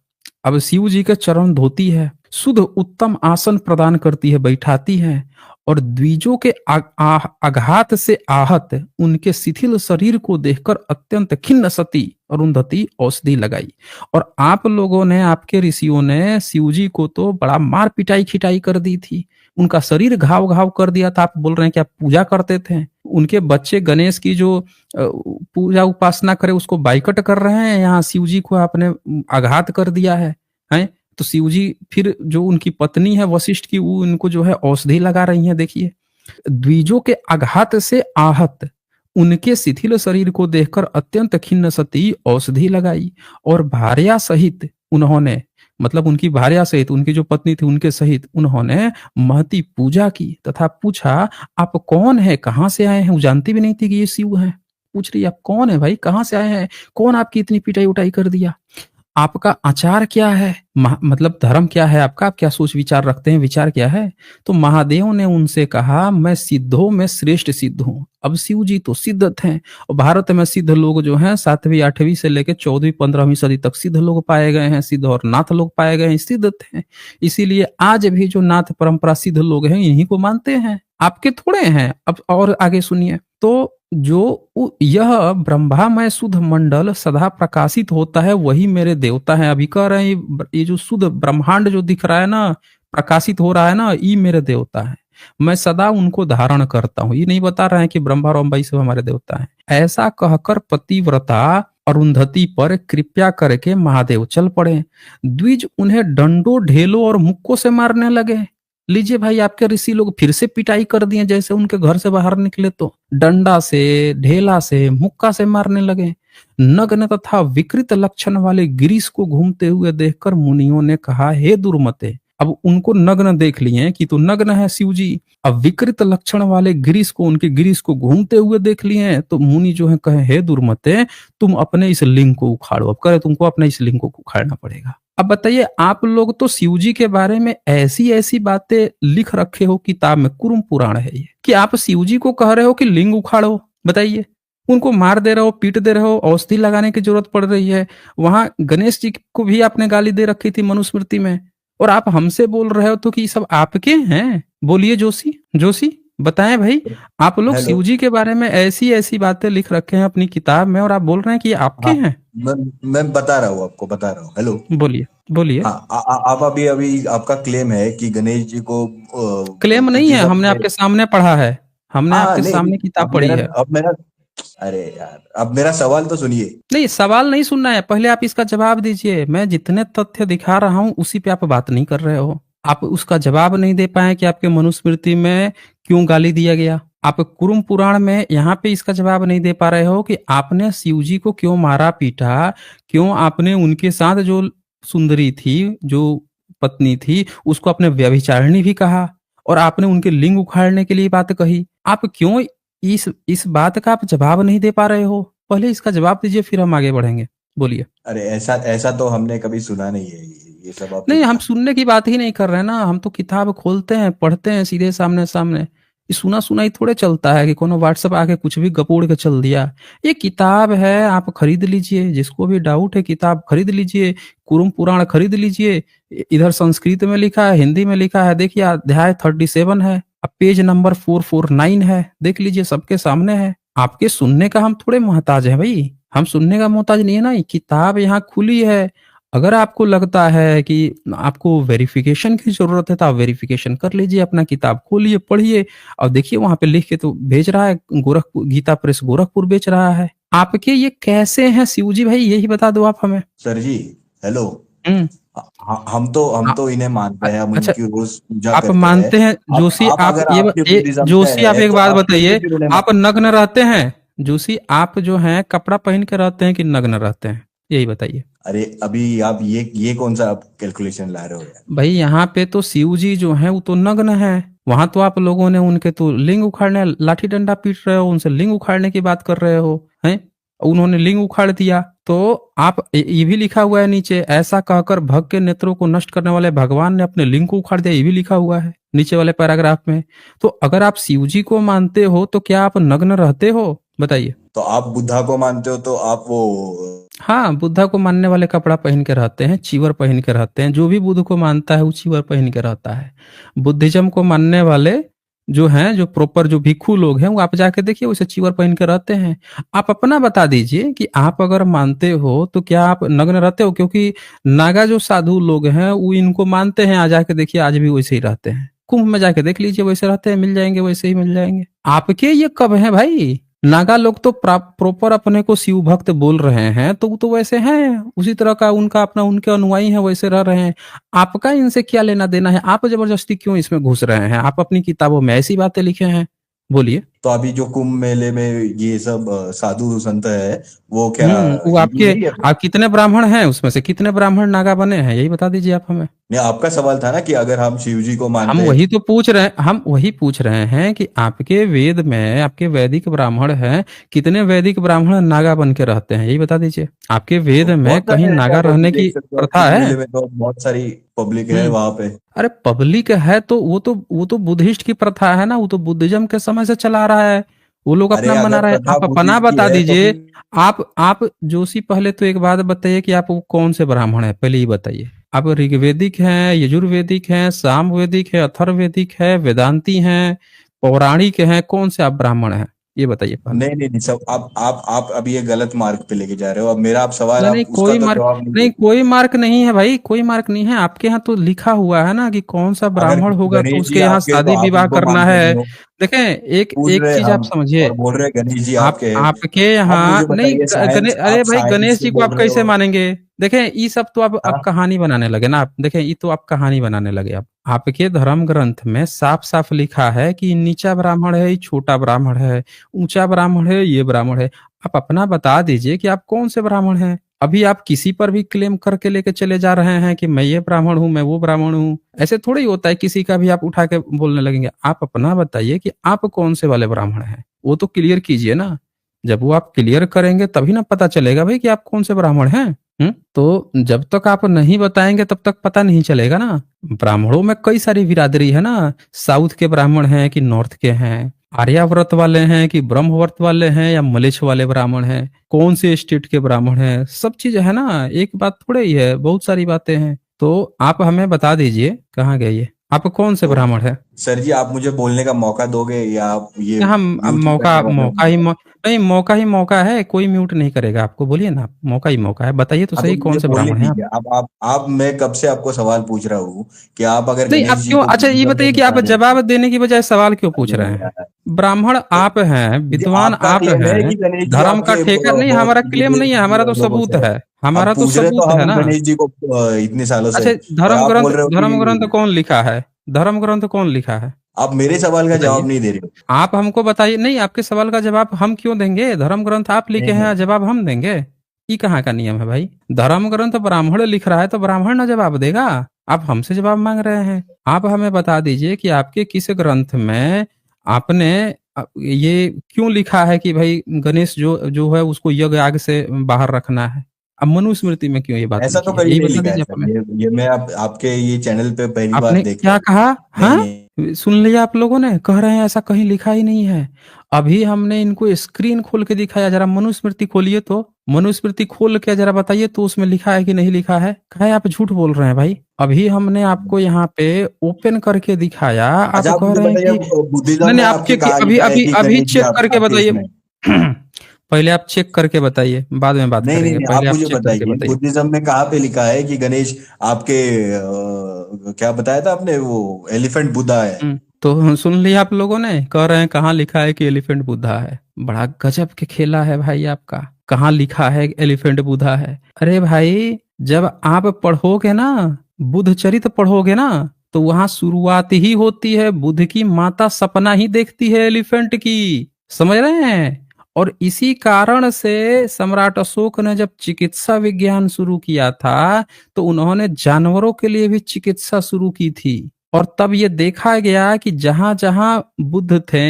अब शिव जी के चरण धोती है, शुद्ध उत्तम आसन प्रदान करती है, बैठाती है, और द्विजों के आघात से आहत उनके शिथिल शरीर को देखकर अत्यंत खिन्न सती अरुंधति औषधि लगाई। और आप लोगों ने, आपके ऋषियों ने शिव जी को तो बड़ा मार पिटाई खिटाई कर दी थी, उनका शरीर घाव घाव कर दिया था। आप बोल रहे हैं कि आप पूजा करते थे, उनके बच्चे गणेश की जो पूजा उपासना करे उसको बाइकट कर रहे हैं, यहाँ शिव जी को आपने आघात कर दिया है। तो शिव जी फिर जो उनकी पत्नी है वशिष्ठ की, वो उनको जो है औषधि लगा रही है। देखिए, द्विजों के आघात से आहत उनके शिथिल शरीर को देखकर अत्यंत खिन्न सती औषधि लगाई, और भार्या सहित उन्होंने, मतलब उनकी भार्या सहित, उनकी जो पत्नी थी उनके सहित उन्होंने महती पूजा की, तथा पूछा, आप कौन है, कहाँ से आए हैं। वो जानती भी नहीं थी कि ये शिव है। पूछ रही, आप कौन है भाई, कहाँ से आए हैं, कौन आपकी इतनी पिटाई उटाई कर दिया, आपका आचार क्या है, मतलब धर्म क्या है आपका, आप क्या सोच विचार रखते हैं, विचार क्या है। तो महादेव ने उनसे कहा, मैं सिद्धों में श्रेष्ठ सिद्ध हूं। अब शिव जी तो सिद्ध थे, और भारत में सिद्ध लोग जो हैं 7वीं 8वीं से लेकर 14वीं 15वीं सदी तक सिद्ध लोग पाए गए हैं, सिद्ध और नाथ लोग पाए गए हैं, सिद्ध थे। इसीलिए आज भी जो नाथ परंपरा सिद्ध लोग हैं इन्हीं को मानते हैं, आपके थोड़े हैं। अब और आगे सुनिए, तो जो यह ब्रह्मामय शुद्ध मंडल सदा प्रकाशित होता है वही मेरे देवता है। अभी कह रहे हैं ये जो शुद्ध ब्रह्मांड जो दिख रहा है ना, प्रकाशित हो रहा है ना, ये मेरे देवता है। मैं सदा उनको धारण करता हूँ। ये नहीं बता रहे हैं कि ब्रह्मा और अम्बा सब हमारे देवता हैं। ऐसा कहकर पतिव्रता अरुंधति पर कृपया करके महादेव चल पड़े। द्विज उन्हें डंडों ढेलों और मुक्कों से मारने लगे। लीजिए भाई, आपके ऋषि लोग फिर से पिटाई कर दिए, जैसे उनके घर से बाहर निकले तो डंडा से, ढेला से, मुक्का से मारने लगे। नग्न तथा विकृत लक्षण वाले गिरीश को घूमते हुए देखकर मुनियों ने कहा, हे दुर्मते। अब उनको नग्न देख लिए कि तो नग्न है शिव जी। अब विकृत लक्षण वाले गिरीश को, उनके गिरीश को घूमते हुए देख लिए हैं, तो मुनि जो है कहे, हे दुर्मते, तुम अपने इस लिंग को उखाड़ो। अब करे तुमको अपने इस लिंग को उखाड़ना पड़ेगा। अब बताइए, आप लोग तो शिव जी के बारे में ऐसी ऐसी बातें लिख रखे हो किताब में, कुरुम पुराण है ये, कि आप शिव जी को कह रहे हो कि लिंग उखाड़ो। बताइए, उनको मार दे रहे हो, पीट दे रहे हो, औषधि लगाने की जरूरत पड़ रही है। वहां गणेश जी को भी आपने गाली दे रखी थी मनुस्मृति में, और आप हमसे बोल रहे हो तो कि सब आपके हैं। बोलिए जोशी, जोशी बताएं भाई, आप लोग हेलो। शिव जी के बारे में ऐसी ऐसी बातें लिख रखे हैं अपनी किताब में, और आप बोल रहे हैं कि ये आपके हाँ, हैं। मैं बता रहा हूँ, आपको बता रहा हूँ। हेलो। बोलिए, बोलिए। हाँ, आप अभी अभी आपका क्लेम है कि गणेश जी को क्लेम नहीं है, बुद्धिज्म हमने में। आपके सामने पढ़ा है, हमने हाँ आपके नहीं, सामने किताब पढ़ी है। अब मेरा, अरे यार, अब मेरा सवाल तो सुनिए। नहीं, सवाल नहीं सुनना है, पहले आप इसका जवाब दीजिए। मैं जितने तथ्य दिखा रहा हूं उसी पे आप बात नहीं कर रहे हो। आप उसका जवाब नहीं दे पाए कि आपके मनुस्मृति में क्यों गाली दिया गया। आप कुरुम पुराण में यहाँ पे इसका जवाब नहीं दे पा रहे हो कि आपने शिव जी को क्यों मारा पीटा, क्यों आपने उनके साथ जो सुंदरी थी, जो पत्नी थी, उसको आपने व्यभिचारिणी भी कहा, और आपने उनके लिंग उखाड़ने के लिए बात कही। आप क्यों इस बात का आप जवाब नहीं दे पा रहे हो? पहले इसका जवाब दीजिए, फिर हम आगे बढ़ेंगे। बोलिए। अरे ऐसा ऐसा तो हमने कभी सुना नहीं है, ये सब आप जो नहीं, हम बता। सुनने की बात ही नहीं कर रहे हैं ना, हम तो किताब खोलते हैं, पढ़ते हैं सीधे सामने सामने। ये सुना सुना ही थोड़े चलता है कि कोनो व्हाट्सएप आके कुछ भी गपोड़ के चल दिया। ये किताब है, आप खरीद लीजिए, जिसको भी डाउट है किताब खरीद लीजिए, कुरुम पुराण खरीद लीजिए। इधर संस्कृत में लिखा है, हिंदी में लिखा है, देखिए अध्याय 37 है, अब पेज नंबर 449 है, देख लीजिए, सबके सामने है। आपके सुनने का हम थोड़े मोहताज हैं भाई, हम सुनने का मोहताज नहीं है ना। ये किताब यहाँ खुली है। अगर आपको लगता है कि आपको वेरिफिकेशन की जरूरत है तो आप वेरिफिकेशन कर लीजिए, अपना किताब खोलिए, पढ़िए, और देखिए वहां पे लिख के तो भेज रहा है, गोरखपुर गीता प्रेस गोरखपुर बेच रहा है। आपके ये कैसे हैं शिव जी भाई, यही बता दो आप हमें। सर जी, हेलो। हम्म। हम तो इन्हें मानते हैं, हम अच्छा, उनकी रोज पूजा आप करते हैं। मानते हैं जोशी, आप आप अगर ये, आपके ये बुद्धिज्म से जोशी आप है एक तो बात आप कैसे बताइए, फिर उन्हें आप नग्न रहते हैं? जोशी, आप जो हैं कपड़ा पहन के रहते हैं कि नग्न रहते हैं, यही बताइए। अरे अभी आप ये कौन सा आप कैलकुलेशन ला रहे हो यार? भाई यहाँ पे तो शिव जी जो है वो तो नग्न है, वहां तो आप लोगों ने उनके तो लिंग उखाड़ने, लाठी डंडा पीट रहे हो, उनसे लिंग उखाड़ने की बात कर रहे हो, हैं? उन्होंने लिंग उखाड़ दिया, तो आप ये भी लिखा हुआ है नीचे, ऐसा कहकर भग के नेत्रों को नष्ट करने वाले भगवान ने अपने लिंग को उखाड़ दिया, ये भी लिखा हुआ है नीचे वाले पैराग्राफ में। तो अगर आप शिव जी को मानते हो तो क्या आप नग्न रहते हो? बताइए। तो आप बुद्धा को मानते हो तो आप वो। हाँ, बुद्धा को मानने वाले कपड़ा पहन के रहते हैं, चीवर पहन के रहते हैं। जो भी बुद्ध को मानता है वो चीवर पहन के रहता है। बुद्धिज्म को मानने वाले जो हैं, जो प्रॉपर जो भिक्षु लोग हैं, वो आप जाके देखिए वैसे चीवर पहन के रहते हैं। आप अपना बता दीजिए कि आप अगर मानते हो तो क्या आप नग्न रहते हो? क्योंकि नागा जो साधु लोग हैं वो इनको मानते हैं, आ जाके देखिए आज भी वैसे ही रहते हैं। कुंभ में जाके देख लीजिए, वैसे रहते हैं, मिल जाएंगे, वैसे ही मिल जाएंगे। आपके ये कब है भाई? नागा लोग तो प्रॉपर अपने को शिव भक्त बोल रहे हैं, तो वो तो वैसे हैं, उसी तरह का उनका अपना, उनके अनुयायी हैं, वैसे रह रहे हैं। आपका इनसे क्या लेना देना है? आप जबरदस्ती क्यों इसमें घुस रहे हैं? आप अपनी किताबों में ऐसी बातें लिखे हैं, बोलिए। तो अभी जो कुंभ मेले में ये सब साधु संत है, वो क्या वो हिंदू आपके, नहीं है? आप कितने ब्राह्मण हैं उसमें से, कितने ब्राह्मण नागा बने हैं, यही बता दीजिए आप हमें। नहीं, आपका सवाल था ना कि अगर हम शिव जी को हम मानते हैं वही तो पूछ रहे हैं, हम वही पूछ रहे हैं कि आपके वेद में, आपके वैदिक ब्राह्मण हैं, कितने वैदिक ब्राह्मण नागा बन के रहते हैं, यही बता दीजिए। आपके वेद तो में बहुत कहीं सारे हैं, नागा आप अभी रहने की देख सकते हो प्रथा कुंभ है? मेले में तो बहुत सारी पब्लिक है वहां पे। अरे पब्लिक है तो वो तो बुद्धिस्ट की प्रथा है ना, वो तो बुद्धिज्म के समय से चला रहा है, वो लोग अरे अपना मना अगर रहे हैं। प्रथा आप अपना बुद्धिस्ट की बता है तो दीजिए। फिर आप जोशी, पहले तो एक बात बताइए कि आप वो कौन से ब्राह्मण है, पहले ही बताइए। आप ऋग्वेदिक हैं, यजुर्वेदिक हैं, सामवेदिक है, अथर्ववेदिक है, वेदांती हैं, पौराणिक हैं, कौन से आप ब्राह्मण हैं? ये बताइए पहले। नहीं नहीं नहीं, सब आप अब ये गलत मार्ग पे लेके जा रहे हो। अब मेरा आप सवाल, नहीं आप नहीं, उसका कोई तो मार्क जवाब नहीं नहीं, दे। कोई मार्क नहीं है भाई, कोई मार्क नहीं है। आपके यहाँ तो लिखा हुआ है ना कि कौन सा अगर ब्राह्मण होगा तो गणेश जी उसके यहाँ आपके, तो शादी आप विवाह उनको करना मानते है। नहीं हो। देखें, एक पूछ एक रहे चीज आप हम समझिए। और बोल रहे गणेश जी आप आपके हैं। आपके आप यहाँ मुझे नहीं, बताइए, साइंस, अरे आप भाई, साइंस गणेश से जी को बोल आप रहे कैसे हो। मानेंगे? देखें, ये सब तो आप हाँ, कहानी बनाने लगे ना। आप देखें, ये तो आप कहानी बनाने लगे। आप आपके धर्म ग्रंथ में साफ साफ लिखा है कि नीचा ब्राह्मण है, ये छोटा ब्राह्मण है, ऊंचा ब्राह्मण है, ये ब्राह्मण है। आप अपना बता दीजिए कि आप कौन से ब्राह्मण हैं। अभी आप किसी पर भी क्लेम करके लेके चले जा रहे हैं कि मैं ये ब्राह्मण हूँ, मैं वो ब्राह्मण हूँ। ऐसे थोड़ी होता है, किसी का भी आप उठा के बोलने लगेंगे। आप अपना बताइए कि आप कौन से वाले ब्राह्मण हैं, वो तो क्लियर कीजिए ना। जब वो आप क्लियर करेंगे तभी ना पता चलेगा भाई कि आप कौन से ब्राह्मण हैं। तो जब तक आप नहीं बताएंगे तब तक पता नहीं चलेगा ना। ब्राह्मणों में कई सारी बिरादरी है ना। साउथ के ब्राह्मण हैं कि नॉर्थ के हैं, आर्यावर्त वाले हैं कि ब्रह्मवर्त वाले हैं या मलेच्छ वाले ब्राह्मण हैं, कौन से स्टेट के ब्राह्मण हैं, सब चीज है ना। एक बात थोड़े ही है, बहुत सारी बातें हैं। तो आप हमें बता दीजिए कहाँ गए ये, आप कौन से तो ब्राह्मण है। सर जी, आप मुझे बोलने का मौका दोगे या आप ये हम अब म्यूट ही मौका करने वाले हो मौका मुझे? ही नहीं, मौका ही मौका है, कोई म्यूट नहीं करेगा आपको। बोलिए ना, मौका ही मौका है। बताइए तो हाँ, तो सही, कौन मुझे से बोलने ब्राह्मण हैं आप। दीजिए। अब आप मैं कब से आपको सवाल पूछ रहा हूँ कि आप अगर नहीं, गणेश आप जी क्यों, को अच्छा ये बुद्धिज्म में बताइए कि आप बता रहे जवाब हैं। देने की बजाय सवाल क्यों पूछ अरे रहे हैं। यार, ब्राह्मण तो आप हैं, जी, विद्वान आपका आप क्लेम है हैं। कि गणेश जी धर्म का आपके ठेका नहीं, बहुत हमारा क्लेम नहीं है, हमारा तो बुद्धिस्ट लोगों सबूत से है। है। हमारा अब तो पूछ रहे तो सबूत है हम ना। गणेश जी को इतने सालों से, अच्छा, और आप बोल रहे हो धर्म ग्रंथ कि कौन लिखा है? धर्म ग्रंथ कौन लिखा है? आप मेरे सवाल का बताइए। जवाब नहीं दे रहे हो। आप हमको बताइए। नहीं, आपके सवाल का जवाब हम क्यों देंगे? धर्म ग्रंथ आप लिखे नहीं हैं, नहीं, जवाब हम देंगे? ये कहाँ का नियम है भाई? धर्म ग्रंथ ब्राह्मण लिख रहा है तो ब्राह्मण ना जवाब देगा। आप हमसे जवाब मांग रहे हैं। आप हमें बता दीजिए कि आपके किस ग्रंथ में आपने ये क्यों लिखा है कि भाई गणेश जो जो है उसको यज्ञ आग से बाहर रखना है। अब मनुस्मृति में क्यों ये बात ऐसा तो लिखी है, कहीं यही नहीं बता लिखा है दीजिए आप सर। हमें। ये मैं आपके ये चैनल पे पहली बार आपने देख रहा क्या हूँ। कहा? नहीं हाँ, नहीं, सुन लिया आप लोगों ने, कह रहे हैं ऐसा कहीं लिखा ही नहीं है। अभी हमने इनको स्क्रीन खोल के दिखाया, जरा मनुस्मृति खोलिए तो। मनुस्मृति खोल के जरा बताइए तो उसमें लिखा है कि नहीं लिखा है। कहा है आप झूठ बोल रहे हैं भाई। अभी हमने आपको यहाँ पे ओपन करके दिखाया, आप अच्छा आप कह मुझे रहे हैं बताइए, कि बुद्धिज्म नहीं में नहीं, आप आपके चेक, कहाँ अभी लिखा है अभी कि अभी गणेश जी चेक करके आपके बताइए। इसमें? पहले आप चेक करके बताइए, बाद में बात नहीं नहीं करेंगे। नहीं, पहले आप आप मुझे चेक करके बताइए, बताइए। बुद्धिज्म में कहाँ पे लिखा है कि गणेश आपके क्या बताया था आपने, वो एलिफेंट बुद्धा है? तो सुन लिया आप लोगों ने, कह रहे हैं कहाँ लिखा है कि एलिफेंट बुद्धा है। बड़ा गजब के खेला है भाई आपका। कहाँ लिखा है एलिफेंट बुद्धा है? अरे भाई, जब आप पढ़ोगे ना, बुद्ध चरित्र पढ़ोगे ना, तो वहां शुरुआत ही होती है, बुद्ध की माता सपना ही देखती है एलिफेंट की। समझ रहे हैं? और इसी कारण से सम्राट अशोक ने जब चिकित्सा विज्ञान शुरू किया था, तो उन्होंने जानवरों के लिए भी चिकित्सा शुरू की थी। और तब ये देखा गया कि जहां जहां बुद्ध थे,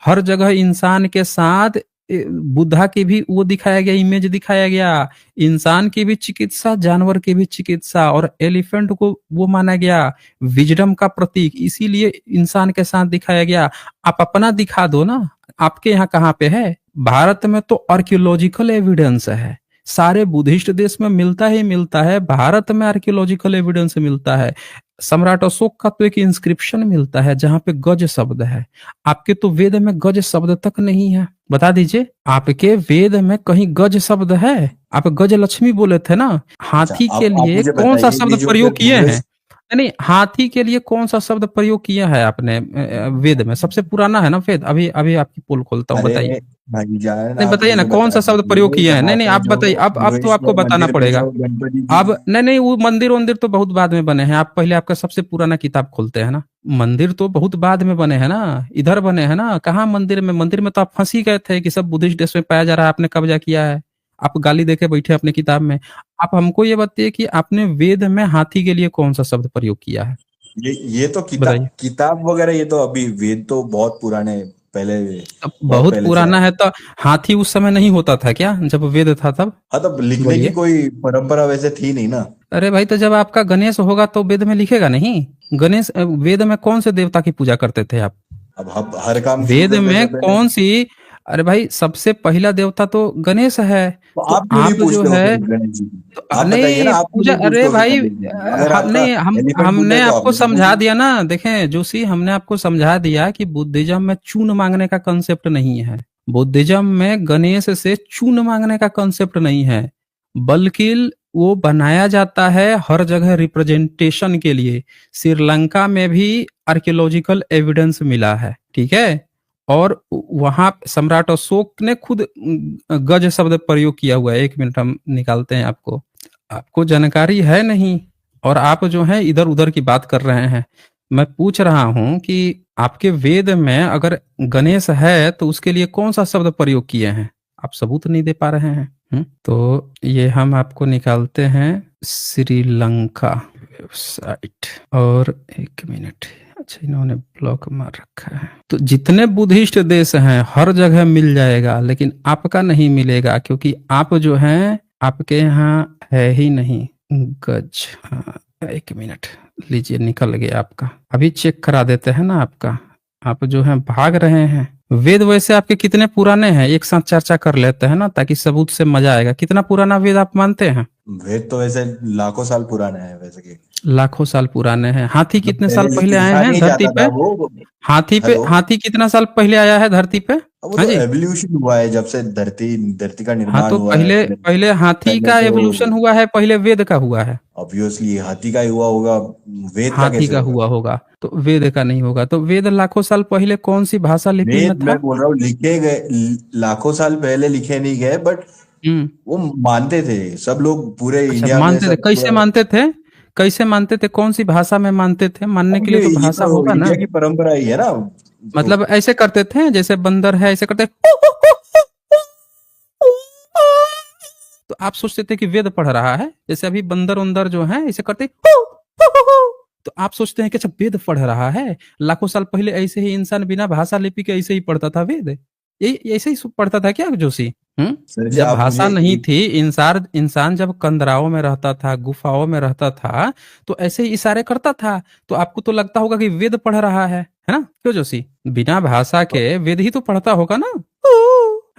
हर जगह इंसान के साथ बुद्धा की भी वो दिखाया गया, इमेज दिखाया गया। इंसान की भी चिकित्सा, जानवर की भी चिकित्सा, और एलिफेंट को वो माना गया विजडम का प्रतीक, इसीलिए इंसान के साथ दिखाया गया। आप अपना दिखा दो ना। आपके यहाँ कहाँ पे है? भारत में तो आर्कियोलॉजिकल एविडेंस है। सारे बुद्धिस्ट देश में मिलता ही मिलता है, भारत में आर्कियोलॉजिकल एविडेंस मिलता है। सम्राट अशोक का तो एक इंस्क्रिप्शन मिलता है जहां पे गज शब्द है। आपके तो वेद में गज शब्द तक नहीं है। बता दीजिए, आपके वेद में कहीं गज शब्द है? आप गज लक्ष्मी बोले थे ना। अच्छा, हाथी के आप लिए मुझे कौन सा बताइए कि शब्द जो फिर प्रयोग किए पूरे, हैं? नहीं, हाथी के लिए कौन सा शब्द प्रयोग किया है आपने वेद में? सबसे पुराना है ना वेद। अभी अभी आपकी पोल खोलता हूँ, अरे बताइए। भाईजान, नहीं, आप बताइए ना मुझे कौन बता सा शब्द प्रयोग दीजिए, किए हैं। नहीं जहाँ नहीं, पे आप जो बताइए। अब तो आपको भुवनेश्वर बताना मंदिर पे पड़ेगा। जो गणपति जी, अब नहीं नहीं, वो मंदिर वंदिर तो बहुत बाद में बने हैं। आप पहले आपका सबसे पुराना किताब खोलते हैं ना। मंदिर तो बहुत बाद में बने हैं ना, इधर बने हैं ना। कहाँ मंदिर में? मंदिर में तो आप फंस ही गए थे कि सब बुद्धिस्ट देश में पाया जा रहा है, आपने कब्जा किया है। आप गाली देके बैठे अपने किताब में। आप हमको ये बताइए कि आपने वेद में हाथी के लिए कौन सा शब्द प्रयोग किया है? ये तो बताइए। किताब वगैरह, ये तो अभी वेद तो बहुत पुराने, पहले, अब बहुत बहुत पहले से पुराना आया। है तो हाथी उस समय नहीं होता था क्या, जब वेद था तब? हाँ, तो लिखने की बोलिए। कोई परंपरा वैसे थी नहीं ना। अरे भाई, तो जब आपका गणेश होगा तो वेद में लिखेगा नहीं? गणेश वेद में कौन से देवता की पूजा करते थे आप? अब हम हर काम शुरू वेद करने में से पहले, कौन सी? अरे भाई, सबसे पहला देवता तो गणेश है। तो तो आप क्यों नहीं आप जो पूछते हो है, फिर गणेश जी की? तो आप बताइए नहीं ना, आप क्यों पूजा, नहीं पूछते अरे हो फिर भाई, गणेश जी की? अगर आपका नहीं, हम एलिफेंट बुद्ध हमने है तो आपको आपने तो समझा दिया ना। देखें जोशी, हमने आपको समझा दिया कि बुद्धिज्म में चून मांगने का कंसेप्ट नहीं है। बुद्धिज्म में गणेश से चून मांगने का कॉन्सेप्ट नहीं है, बल्कि वो बनाया जाता है हर जगह रिप्रेजेंटेशन के लिए। श्रीलंका में भी आर्कियोलॉजिकल एविडेंस मिला है, ठीक है। और वहां सम्राट अशोक ने खुद गज शब्द प्रयोग किया हुआ है। 1 मिनट हम निकालते हैं, आपको जानकारी है नहीं, और आप जो है इधर उधर की बात कर रहे हैं। मैं पूछ रहा हूं कि आपके वेद में अगर गणेश है तो उसके लिए कौन सा शब्द प्रयोग किए हैं? आप सबूत नहीं दे पा रहे हैं। तो ये हम आपको निकालते हैं श्रीलंका वेबसाइट। और 1 मिनट, अच्छा इन्होंने ब्लॉक मार रखा है। तो जितने बुद्धिस्ट देश हैं हर जगह मिल जाएगा, लेकिन आपका नहीं मिलेगा, क्योंकि आप जो हैं आपके यहाँ है ही नहीं गज। हाँ, 1 मिनट लीजिए, निकल गया आपका। अभी चेक करा देते हैं ना आपका। आप जो है भाग रहे हैं। वेद वैसे आपके कितने पुराने हैं, एक साथ चर्चा कर लेते हैं ना, ताकि सबूत से मजा आएगा। कितना पुराना वेद आप मानते हैं? वेद तो वैसे लाखों साल पुराना है वैसे कि। लाखों साल पुराने हैं। हाथी कितने साल पहले पहले आए लिखा हैं नहीं धरती जाता पे? था वो। हेलो, हाथी कितना साल पहले आया है धरती पे? वो हाँ तो जी। एवोल्यूशन हुआ है जब से धरती का हाँ, निर्माण तो हुआ है। पहले पहले हाथी पहले का तो एवोल्यूशन हुआ है, पहले वेद का हुआ है। ऑब्वियसली हाथी का ही हुआ होगा, वेद का हाथी कैसे का होगा? हुआ होगा तो वेद का नहीं होगा। तो वेद लाखों साल पहले कौन सी भाषा लिपि में वेद मैं था? बोल रहा हूँ लिखे गए, लाखों साल पहले लिखे नहीं गए, बट हम्म। वो मानते थे सब लोग पूरे अच्छा, इंडिया में, मानते थे। सब कैसे पूरा। मानते थे? कैसे मानते थे? कौन सी भाषा में मानते थे? मानने अब के लिए तो ये भाषा तो होगा ना। इंडिया की परंपरा ही है ना। तो मतलब ऐसे करते थे, जैसे बंदर है ऐसे करते। तो आप सोचते थे कि वेद पढ़ रहा है, जैसे अभी बंदर उंदर जो है ऐसे करते। तो आप सोचते हैं कि अच्छा वेद पढ़ रहा है। लाखों साल पहले ऐसे ही इंसान बिना भाषा लिपि के ऐसे ही पढ़ता था वेद। ये ऐसे ही पढ़ता था क्या जोशी? सर जी जब आप भाषा मुझे नहीं थी, इंसान जब कंदराओं में रहता था, गुफाओं में रहता था, तो ऐसे ही इशारे करता था। तो आपको तो लगता होगा कि वेद पढ़ रहा है ना? क्यों जोशी? बिना भाषा के वेद ही तो पढ़ता होगा ना।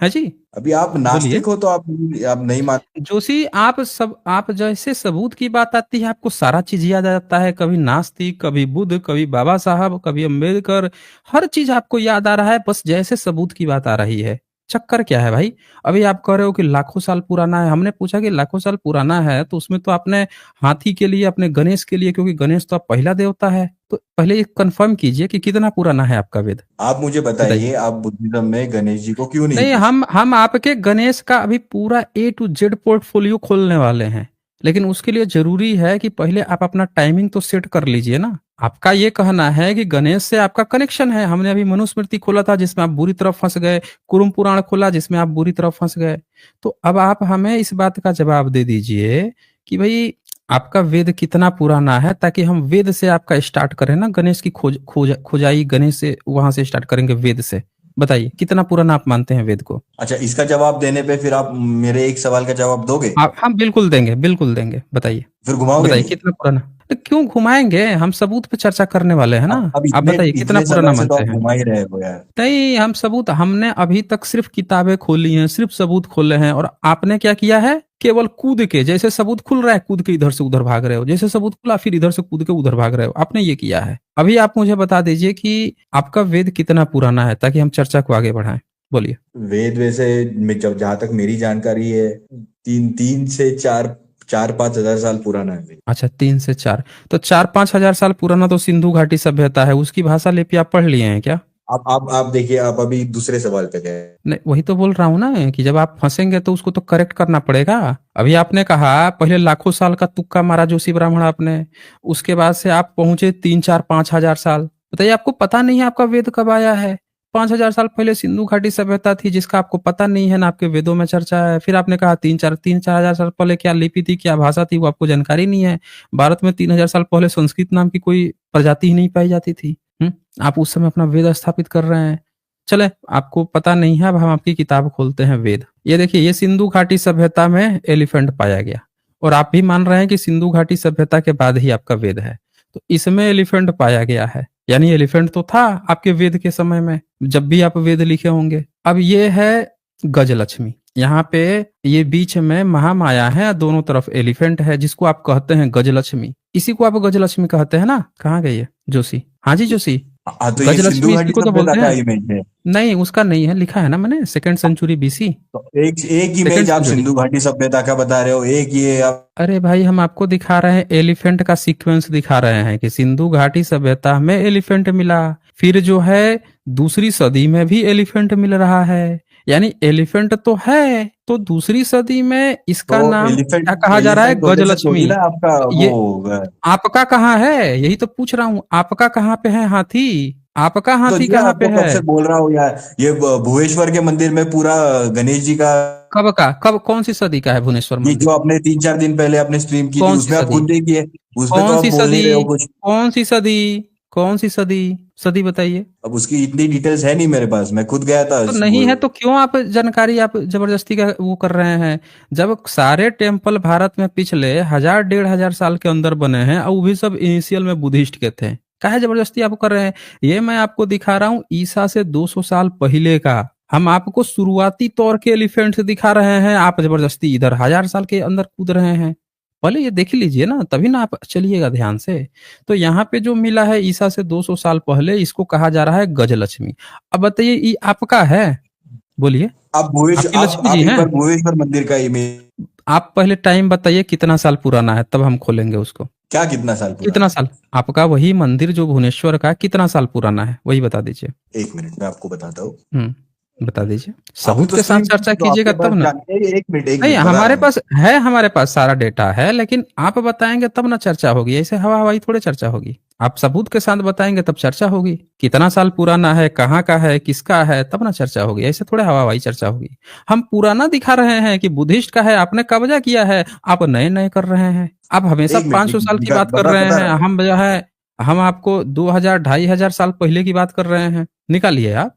है जी। अभी आप बोलिए नास्तिक हो तो आप नहीं मान। जोशी। आप जैसे सबूत की बात आती है, आपको सारा चीज याद आ जाता है। कभी नास्तिक, कभी बुद्ध, कभी बाबा साहब, कभी अम्बेडकर, हर चीज आपको याद आ रहा है। बस जैसे सबूत की बात आ रही है। चक्कर क्या है भाई? अभी आप कह रहे हो कि लाखों साल पुराना है। हमने पूछा कि लाखों साल पुराना है तो उसमें तो आपने हाथी के लिए, अपने गणेश के लिए, क्योंकि गणेश तो आप पहला देवता है, तो पहले ये कंफर्म कीजिए कि कितना पुराना है आपका वेद। आप मुझे बताइए। बताइए, आप बुद्धिज्म में गणेश जी को क्यों नहीं नहीं, पूछते? हम आपके गणेश का अभी पूरा A to Z पोर्टफोलियो खोलने वाले हैं, लेकिन उसके लिए जरूरी है कि पहले आप अपना टाइमिंग तो सेट कर लीजिए ना। आपका ये कहना है कि गणेश से आपका कनेक्शन है। हमने अभी मनुस्मृति खोला था जिसमें आप बुरी तरह फंस गए, कुरुम पुराण खोला जिसमें आप बुरी तरह फंस गए। तो अब आप हमें इस बात का जवाब दे दीजिए कि भाई आपका वेद कितना पुराना है, ताकि हम वेद से आपका स्टार्ट करें ना। गणेश की खोजाई गणेश से, वहां से स्टार्ट करेंगे वेद से। बताइए कितना पुराना आप मानते हैं वेद को? अच्छा, इसका जवाब देने पे फिर आप मेरे एक सवाल का जवाब दोगे? आप, हम बिल्कुल देंगे, बिल्कुल देंगे। बताइए। फिर घुमाओगे बताइए नहीं? कितना पुराना। तो क्यों घुमाएंगे? हम सबूत पे चर्चा करने वाले हैं ना। अब आप इतने बताइए कितना इतने पुराना समय से तो मानते आप हैं? घुमा ही रहे हो यार। नहीं, हम सबूत, हमने अभी तक सिर्फ किताबें खोली हैं, सिर्फ सबूत खोले हैं। और आपने क्या किया है? केवल कूद के, जैसे सबूत खुल रहा है कूद के इधर से उधर भाग रहे हो, जैसे सबूत खुला फिर इधर से कूद के उधर भाग रहे हो। आपने ये किया है। अभी आप मुझे बता दीजिए कि आपका वेद कितना पुराना है, ताकि हम चर्चा को आगे बढ़ाएं। बोलिए। वेद वैसे जब जहां तक मेरी जानकारी है, 3 से 4 5 हजार साल पुराना है वेद। अच्छा, 3 से 4। तो 4-5 हजार साल पुराना तो सिंधु घाटी सभ्यता है, उसकी भाषा लिपि आप पढ़ लिए हैं क्या? आप देखिए, आप अभी दूसरे सवाल पे गए। नहीं, वही तो बोल रहा हूँ ना कि जब आप फंसेंगे तो उसको तो करेक्ट करना पड़ेगा। अभी आपने कहा पहले लाखों साल का तुक्का मारा जोशी ब्राह्मण आपने, उसके बाद से आप पहुंचे 3-4-5 हजार साल। बताइए, आपको पता नहीं है आपका वेद कब आया है? 5 हजार साल पहले सिंधु घाटी सभ्यता थी, जिसका आपको पता नहीं है ना, आपके वेदों में चर्चा है। फिर आपने कहा 3-4 हजार साल पहले क्या लिपि थी, क्या भाषा थी, वो आपको जानकारी नहीं है। भारत में 3 हजार साल पहले संस्कृत नाम की कोई प्रजाति ही नहीं पाई जाती थी। आप उस समय अपना वेद स्थापित कर रहे हैं। चले, आपको पता नहीं है, अब हम आपकी किताब खोलते हैं वेद। ये देखिए, ये सिंधु घाटी सभ्यता में एलिफेंट पाया गया, और आप भी मान रहे हैं कि सिंधु घाटी सभ्यता के बाद ही आपका वेद है। तो इसमें एलिफेंट पाया गया है, यानी एलिफेंट तो था आपके वेद के समय में, जब भी आप वेद लिखे होंगे। अब ये है गजलक्ष्मी। यहाँ पे ये बीच में महामाया है, दोनों तरफ एलिफेंट है, जिसको आप कहते हैं गजलक्ष्मी। इसी को आप गजलक्ष्मी कहते हैं ना। कहाँ गई है जोशी? हाँ जी जोशी। हाँ, तो ये सिंधु गजलक्ष्मी घाटी इसी को तो सभ्यता बोलते का हैं। इमेज है। नहीं, उसका नहीं है, लिखा है ना मैंने, सेकंड सेंचुरी बीसी। तो एक एक सेकंड इमेज आप सेंचुरी। सिंधु घाटी सभ्यता का बता रहे हो, एक ये आप। अरे भाई, हम आपको दिखा रहे हैं, एलिफेंट का सीक्वेंस दिखा रहे हैं कि सिंधु घाटी सभ्यता में एलिफेंट मिला, फिर जो है दूसरी सदी में भी एलिफेंट मिल रहा है, यानी एलिफेंट तो है, तो दूसरी सदी में तो इसका नाम क्या एलिफेंट कहा जा रहा है, एलिफेंट होने से थोड़ी गजलक्ष्मी। ना आपका वो ये आपका कहाँ है, यही तो पूछ रहा हूँ, आपका कहाँ पे है हाथी, आपका तो हाथी ये कहाँ पे आपको कब है? से बोल रहा हूँ यार, ये भुवनेश्वर के मंदिर में पूरा गणेश जी का, कब का, कब, कौन सी सदी का है भुवनेश्वर ये मंदिर? जो आपने 3-4 दिन पहले आपने स्ट्रीम की थी कौन सी उसमें आप सदी? खुद देखिए, उसमें तो कौन आप सी बोल नहीं सदी? रहे हो कुछ। कौन सी सदी? कौन सी सदी? सदी बताइए। अब उसकी इतनी डिटेल्स है नहीं मेरे पास, मैं खुद गया था तो नहीं है तो क्यों आप जानकारी, आप जबरदस्ती का वो कर रहे हैं? जब सारे टेम्पल भारत में पिछले 1000 1500 साल के अंदर बने हैं, और वो भी सब इनिशियल में बुद्धिस्ट के थे, काहे जबरदस्ती आप कर रहे हैं? ये मैं आपको दिखा रहा हूँ ईसा से 200 साल पहले का, हम आपको शुरुआती तौर के एलिफेंट दिखा रहे हैं, आप जबरदस्ती इधर 1000 साल के अंदर कूद रहे हैं। पहले ये देख लीजिए ना, तभी ना आप चलिएगा ध्यान से। तो यहाँ पे जो मिला है ईसा से 200 साल पहले, इसको कहा जा रहा है गजलक्ष्मी। अब बताइए, ये आपका है? बोलिए। आप भुवेश आपकी लक्ष्मी आप जी एक हैं? बार भुवनेश्वर मंदिर का इमेज, आप पहले टाइम बताइए कितना साल पुराना है, तब हम खोलेंगे उसको। क्या कितना साल कितना पुराना साल? आपका वही मंदिर जो भुवनेश्वर का कितना साल पुराना है, वही बता दीजिए। है? 1 मिनट में आपको बताता हूँ। बता दीजिए, आपने सबूत तो के साथ स्ट्रीम की चर्चा थी, तो कीजिएगा आपके पास तब ना। एक मिनट एक नहीं, मिनट बता रहा हमारे हूँ। पास है, हमारे पास सारा डेटा है, लेकिन आप बताएंगे तब ना चर्चा होगी, ऐसे हवा हवाई थोड़े चर्चा होगी। आप सबूत के साथ बताएंगे तब चर्चा होगी, कितना साल पुराना है, कहाँ का है, किसका है, तब ना चर्चा होगी, ऐसे थोड़े हवा हवाई चर्चा होगी। हम पुराना दिखा रहे हैं कि बुद्धिस्ट का है, आपने कब्जा किया है, आप नए नए कर रहे हैं, आप हमेशा एक मिनट 500 साल की बात कर रहे बता हैं, रहा हूँ। हम जो है, हम आपको 2000 2500 साल पहले की बात कर रहे हैं। निकालिए आप।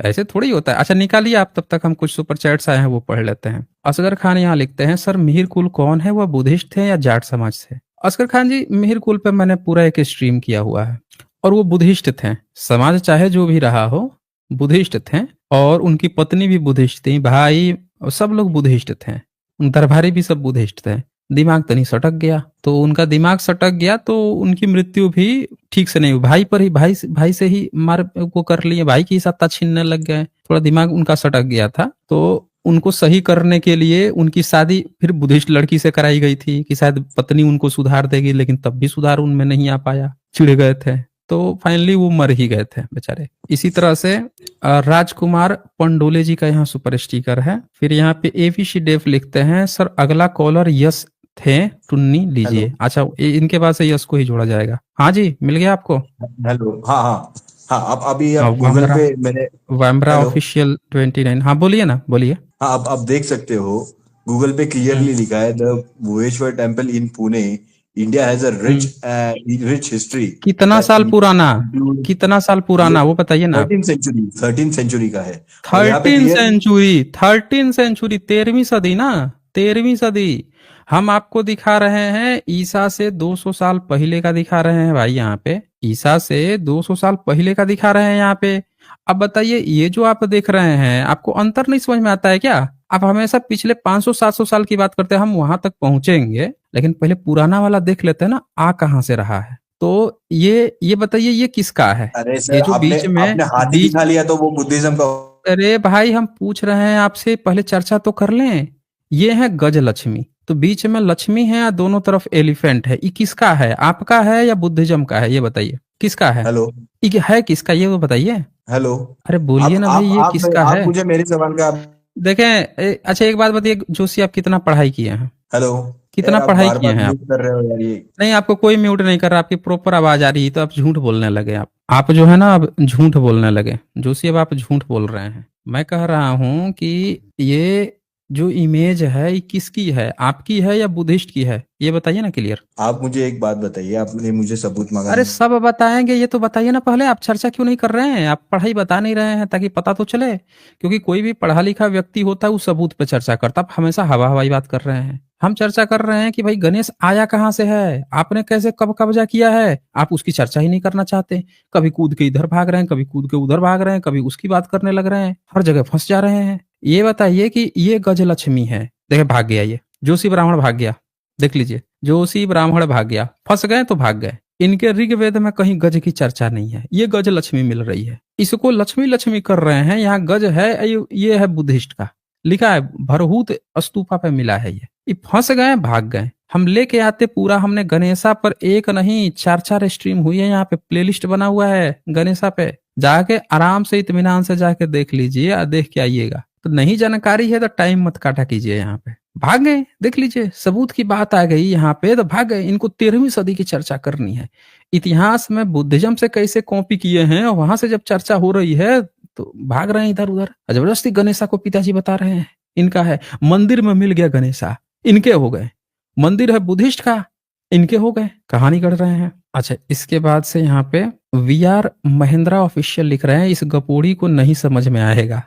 ऐसे थोड़ी होता है। अच्छा निकालिए आप, तब तक हम कुछ सुपर चैट्स आए हैं वो पढ़ लेते हैं। असगर खान यहाँ लिखते हैं, सर मिहिर कुल कौन है, वह बुद्धिस्ट थे या जाट समाज से? असगर खान जी, मिहिर कुल पे मैंने पूरा एक स्ट्रीम किया हुआ है, और वो बुद्धिस्ट थे, समाज चाहे जो भी रहा हो, बुद्धिस्ट थे, और उनकी पत्नी भी बुद्धिस्ट थी, भाई सब लोग बुद्धिस्ट थे, दरबारी भी सब बुद्धिस्ट थे। दिमाग तनी सटक गया, तो उनका दिमाग सटक गया, तो उनकी मृत्यु भी ठीक से नहीं हुई, भाई पर ही, भाई से ही मार को कर लिए, भाई की सत्ता छीनने लग गए, थोड़ा दिमाग उनका सटक गया था। तो उनको सही करने के लिए उनकी शादी फिर बुद्धिस्ट लड़की से कराई गई थी कि शायद पत्नी उनको सुधार देगी, लेकिन तब भी सुधार उनमें नहीं आ पाया, चिढ़ गए थे, तो फाइनली वो मर ही गए थे बेचारे। इसी तरह से राजकुमार पंडोले जी का यहाँ सुपर स्टिकर है। फिर यहाँ पे एवीसी डेफ लिखते हैं, सर अगला कॉलर यस थे, टुन्नी लीजिए। हेलो अच्छा, इनके पास से यस को ही जोड़ा जाएगा। हाँ जी, मिल गया आपको? हेलो, हाँ हाँ हाँ, आप अभी आप गूगल वामरा, पे मैंने, वामरा हेलो, ऑफिशियल 29। हाँ बोलिए ना, बोलिए। हाँ आप देख सकते हो, गूगल पे क्लियरली लिखा है, the Bhubaneswar temple in Pune, India has a rich history कितना दैट साल पुराना? इंक्लूड, कितना साल ये पुराना वो बताइए ना आप। 13th सेंचुरी का है। और यहाँ पे 13 क्लियर, सेंचुरी, 13 सेंचुरी, 13वीं सदी ना, 13वीं सदी। हम आपको दिखा रहे हैं ईसा से 200 साल पहले का दिखा रहे हैं भाई, यहाँ पे ईसा से 200 साल पहले का दिखा रहे हैं यहाँ पे। अब बताइए, ये जो आप देख रहे हैं, आपको अंतर नहीं समझ में आता है क्या? आप हमेशा पिछले 500 700 साल की बात करते हैं, हम वहां तक पहुंचेंगे, लेकिन पहले पुराना वाला देख लेते हैं ना, आ कहाँ से रहा है। तो ये बताइए, ये किसका है? अरे ये सर जो आपने बीच में, आपने हाथी बीच, दिखा लिया तो वो बुद्धिज्म का। अरे भाई हम पूछ रहे हैं आपसे, पहले चर्चा तो कर लें। ये है गजलक्ष्मी, तो बीच में लक्ष्मी है या दोनों तरफ एलिफेंट है, ये किसका है? आपका है या बुद्धिज्म का है? ये बताइए किसका है? हेलो ये है किसका, ये वो बताइए। हेलो, अरे बोलिए ना भाई, ये किसका आप है? मुझे मेरे सवाल का, देखें, अच्छा एक बात बताइए जोशी, आप कितना पढ़ाई किए हैं? हेलो, कितना आप पढ़ाई बार किए बार हैं आप? म्यूट कर रहे हो यार ये। नहीं, आपको कोई म्यूट नहीं कर रहा, आपकी प्रॉपर आवाज आ रही है, तो आप झूठ बोलने लगे। आप जो है ना, अब झूठ बोलने लगे जोशी, अब आप झूठ बोल रहे हैं। मैं कह रहा हूं कि ये जो इमेज है ये किसकी है, आपकी है या बुद्धिस्ट की है, ये बताइए ना क्लियर। आप मुझे एक बात बताइए, आपने मुझे सबूत मांगा। अरे सब बताएंगे, ये तो बताइए ना पहले, आप चर्चा क्यों नहीं कर रहे हैं? आप पढ़ाई बता नहीं रहे हैं ताकि पता तो चले, क्योंकि कोई भी पढ़ा लिखा व्यक्ति होता है वो सबूत पे चर्चा करता, आप हमेशा हवा हवाई बात कर रहे हैं। हम चर्चा कर रहे हैं कि भाई गणेश आया कहाँ से है, आपने कैसे कब कब्जा किया है, आप उसकी चर्चा ही नहीं करना चाहते। कभी कूद के इधर भाग रहे हैं, कभी कूद के उधर भाग रहे हैं, कभी उसकी बात करने लग रहे हैं, हर जगह फंस जा रहे हैं। ये बताइए कि ये गजलक्ष्मी है, देखे भाग गया, ये जोशी ब्राह्मण भाग गया, देख लीजिए, जोशी ब्राह्मण भाग गया, फंस गए तो भाग गए। इनके ऋग्वेद में कहीं गज की चर्चा नहीं है, ये गज लक्ष्मी मिल रही है, इसको लक्ष्मी लक्ष्मी कर रहे हैं। यहाँ गज है, ये है बुद्धिस्ट का, लिखा है भरहूत स्तूपा पे मिला है। ये फंस गए, भाग गए। हम लेके आते पूरा, हमने गणेशा पर एक नहीं 4 स्ट्रीम हुई है, यहाँ पे प्लेलिस्ट बना हुआ है गणेशा पे, जाके आराम से इत्मीनान से जाके देख लीजिए और देख के आइएगा। तो नहीं जानकारी है तो टाइम मत काटा कीजिए। यहाँ पे भाग गए, देख लीजिए, सबूत की बात आ गई यहाँ पे तो भाग गए। इनको 13वीं सदी की चर्चा करनी है, इतिहास में बुद्धिज्म से कैसे कॉपी किए हैं, और वहां से जब चर्चा हो रही है तो भाग रहे हैं इधर उधर। जबरदस्ती गणेशा को पिताजी बता रहे हैं इनका है, मंदिर में मिल गया गणेशा, इनके हो गए। मंदिर है बुद्धिस्ट का, इनके हो गए, कहानी कर रहे हैं। अच्छा, इसके बाद से यहाँ पे VR महिंद्रा ऑफिशियल लिख रहे हैं, इस गपोड़ी को नहीं समझ में आएगा।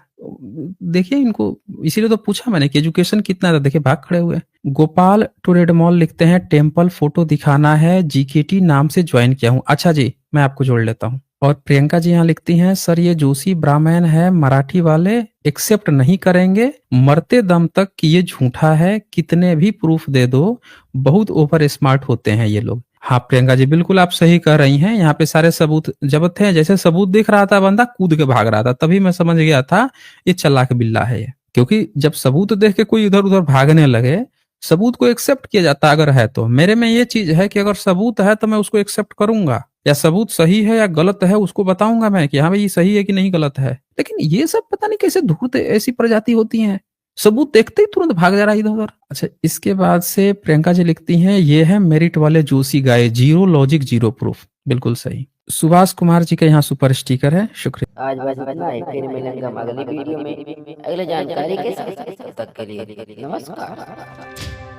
देखिए इनको, इसीलिए तो पूछा मैंने कि एजुकेशन कितना था। देखिए भाग खड़े हुए। गोपाल टूरेडमॉल लिखते हैं टेम्पल फोटो दिखाना है, GKT नाम से ज्वाइन किया हूँ। अच्छा जी, मैं आपको जोड़ लेता हूँ। और प्रियंका जी यहाँ लिखती हैं, सर ये जोशी ब्राह्मण है, मराठी वाले एक्सेप्ट नहीं करेंगे, मरते दम तक कि ये झूठा है, कितने भी प्रूफ दे दो, बहुत ओवर स्मार्ट होते हैं ये लोग। हाँ प्रियंका जी, बिल्कुल आप सही कह रही हैं। यहाँ पे सारे सबूत जब थे, जैसे सबूत दिख रहा था बंदा कूद के भाग रहा था, तभी मैं समझ गया था ये चालाक बिल्ला है ये। क्योंकि जब सबूत देख के कोई इधर उधर भागने लगे, सबूत को एक्सेप्ट किया जाता अगर है तो। मेरे में ये चीज है कि अगर सबूत है तो मैं उसको एक्सेप्ट करूंगा, या सबूत सही है या गलत है उसको बताऊंगा मैं कि हाँ भाई ये सही है कि नहीं गलत है। लेकिन ये सब पता नहीं कैसे धूर्त ऐसी प्रजाति होती हैं, सबूत देखते ही तुरंत भाग जा रहा है इधर उधर। अच्छा, इसके बाद से प्रियंका जी लिखती हैं, ये है मेरिट वाले जोशी गाय, जीरो लॉजिक जीरो प्रूफ। बिल्कुल सही। सुभाष कुमार जी का यहाँ सुपर स्टिकर है, शुक्रिया। आज बस इतना ही, फिर मिलेंगे हम अगली वीडियो में अगले जानकारी के साथ। तब तक के लिए नमस्कार।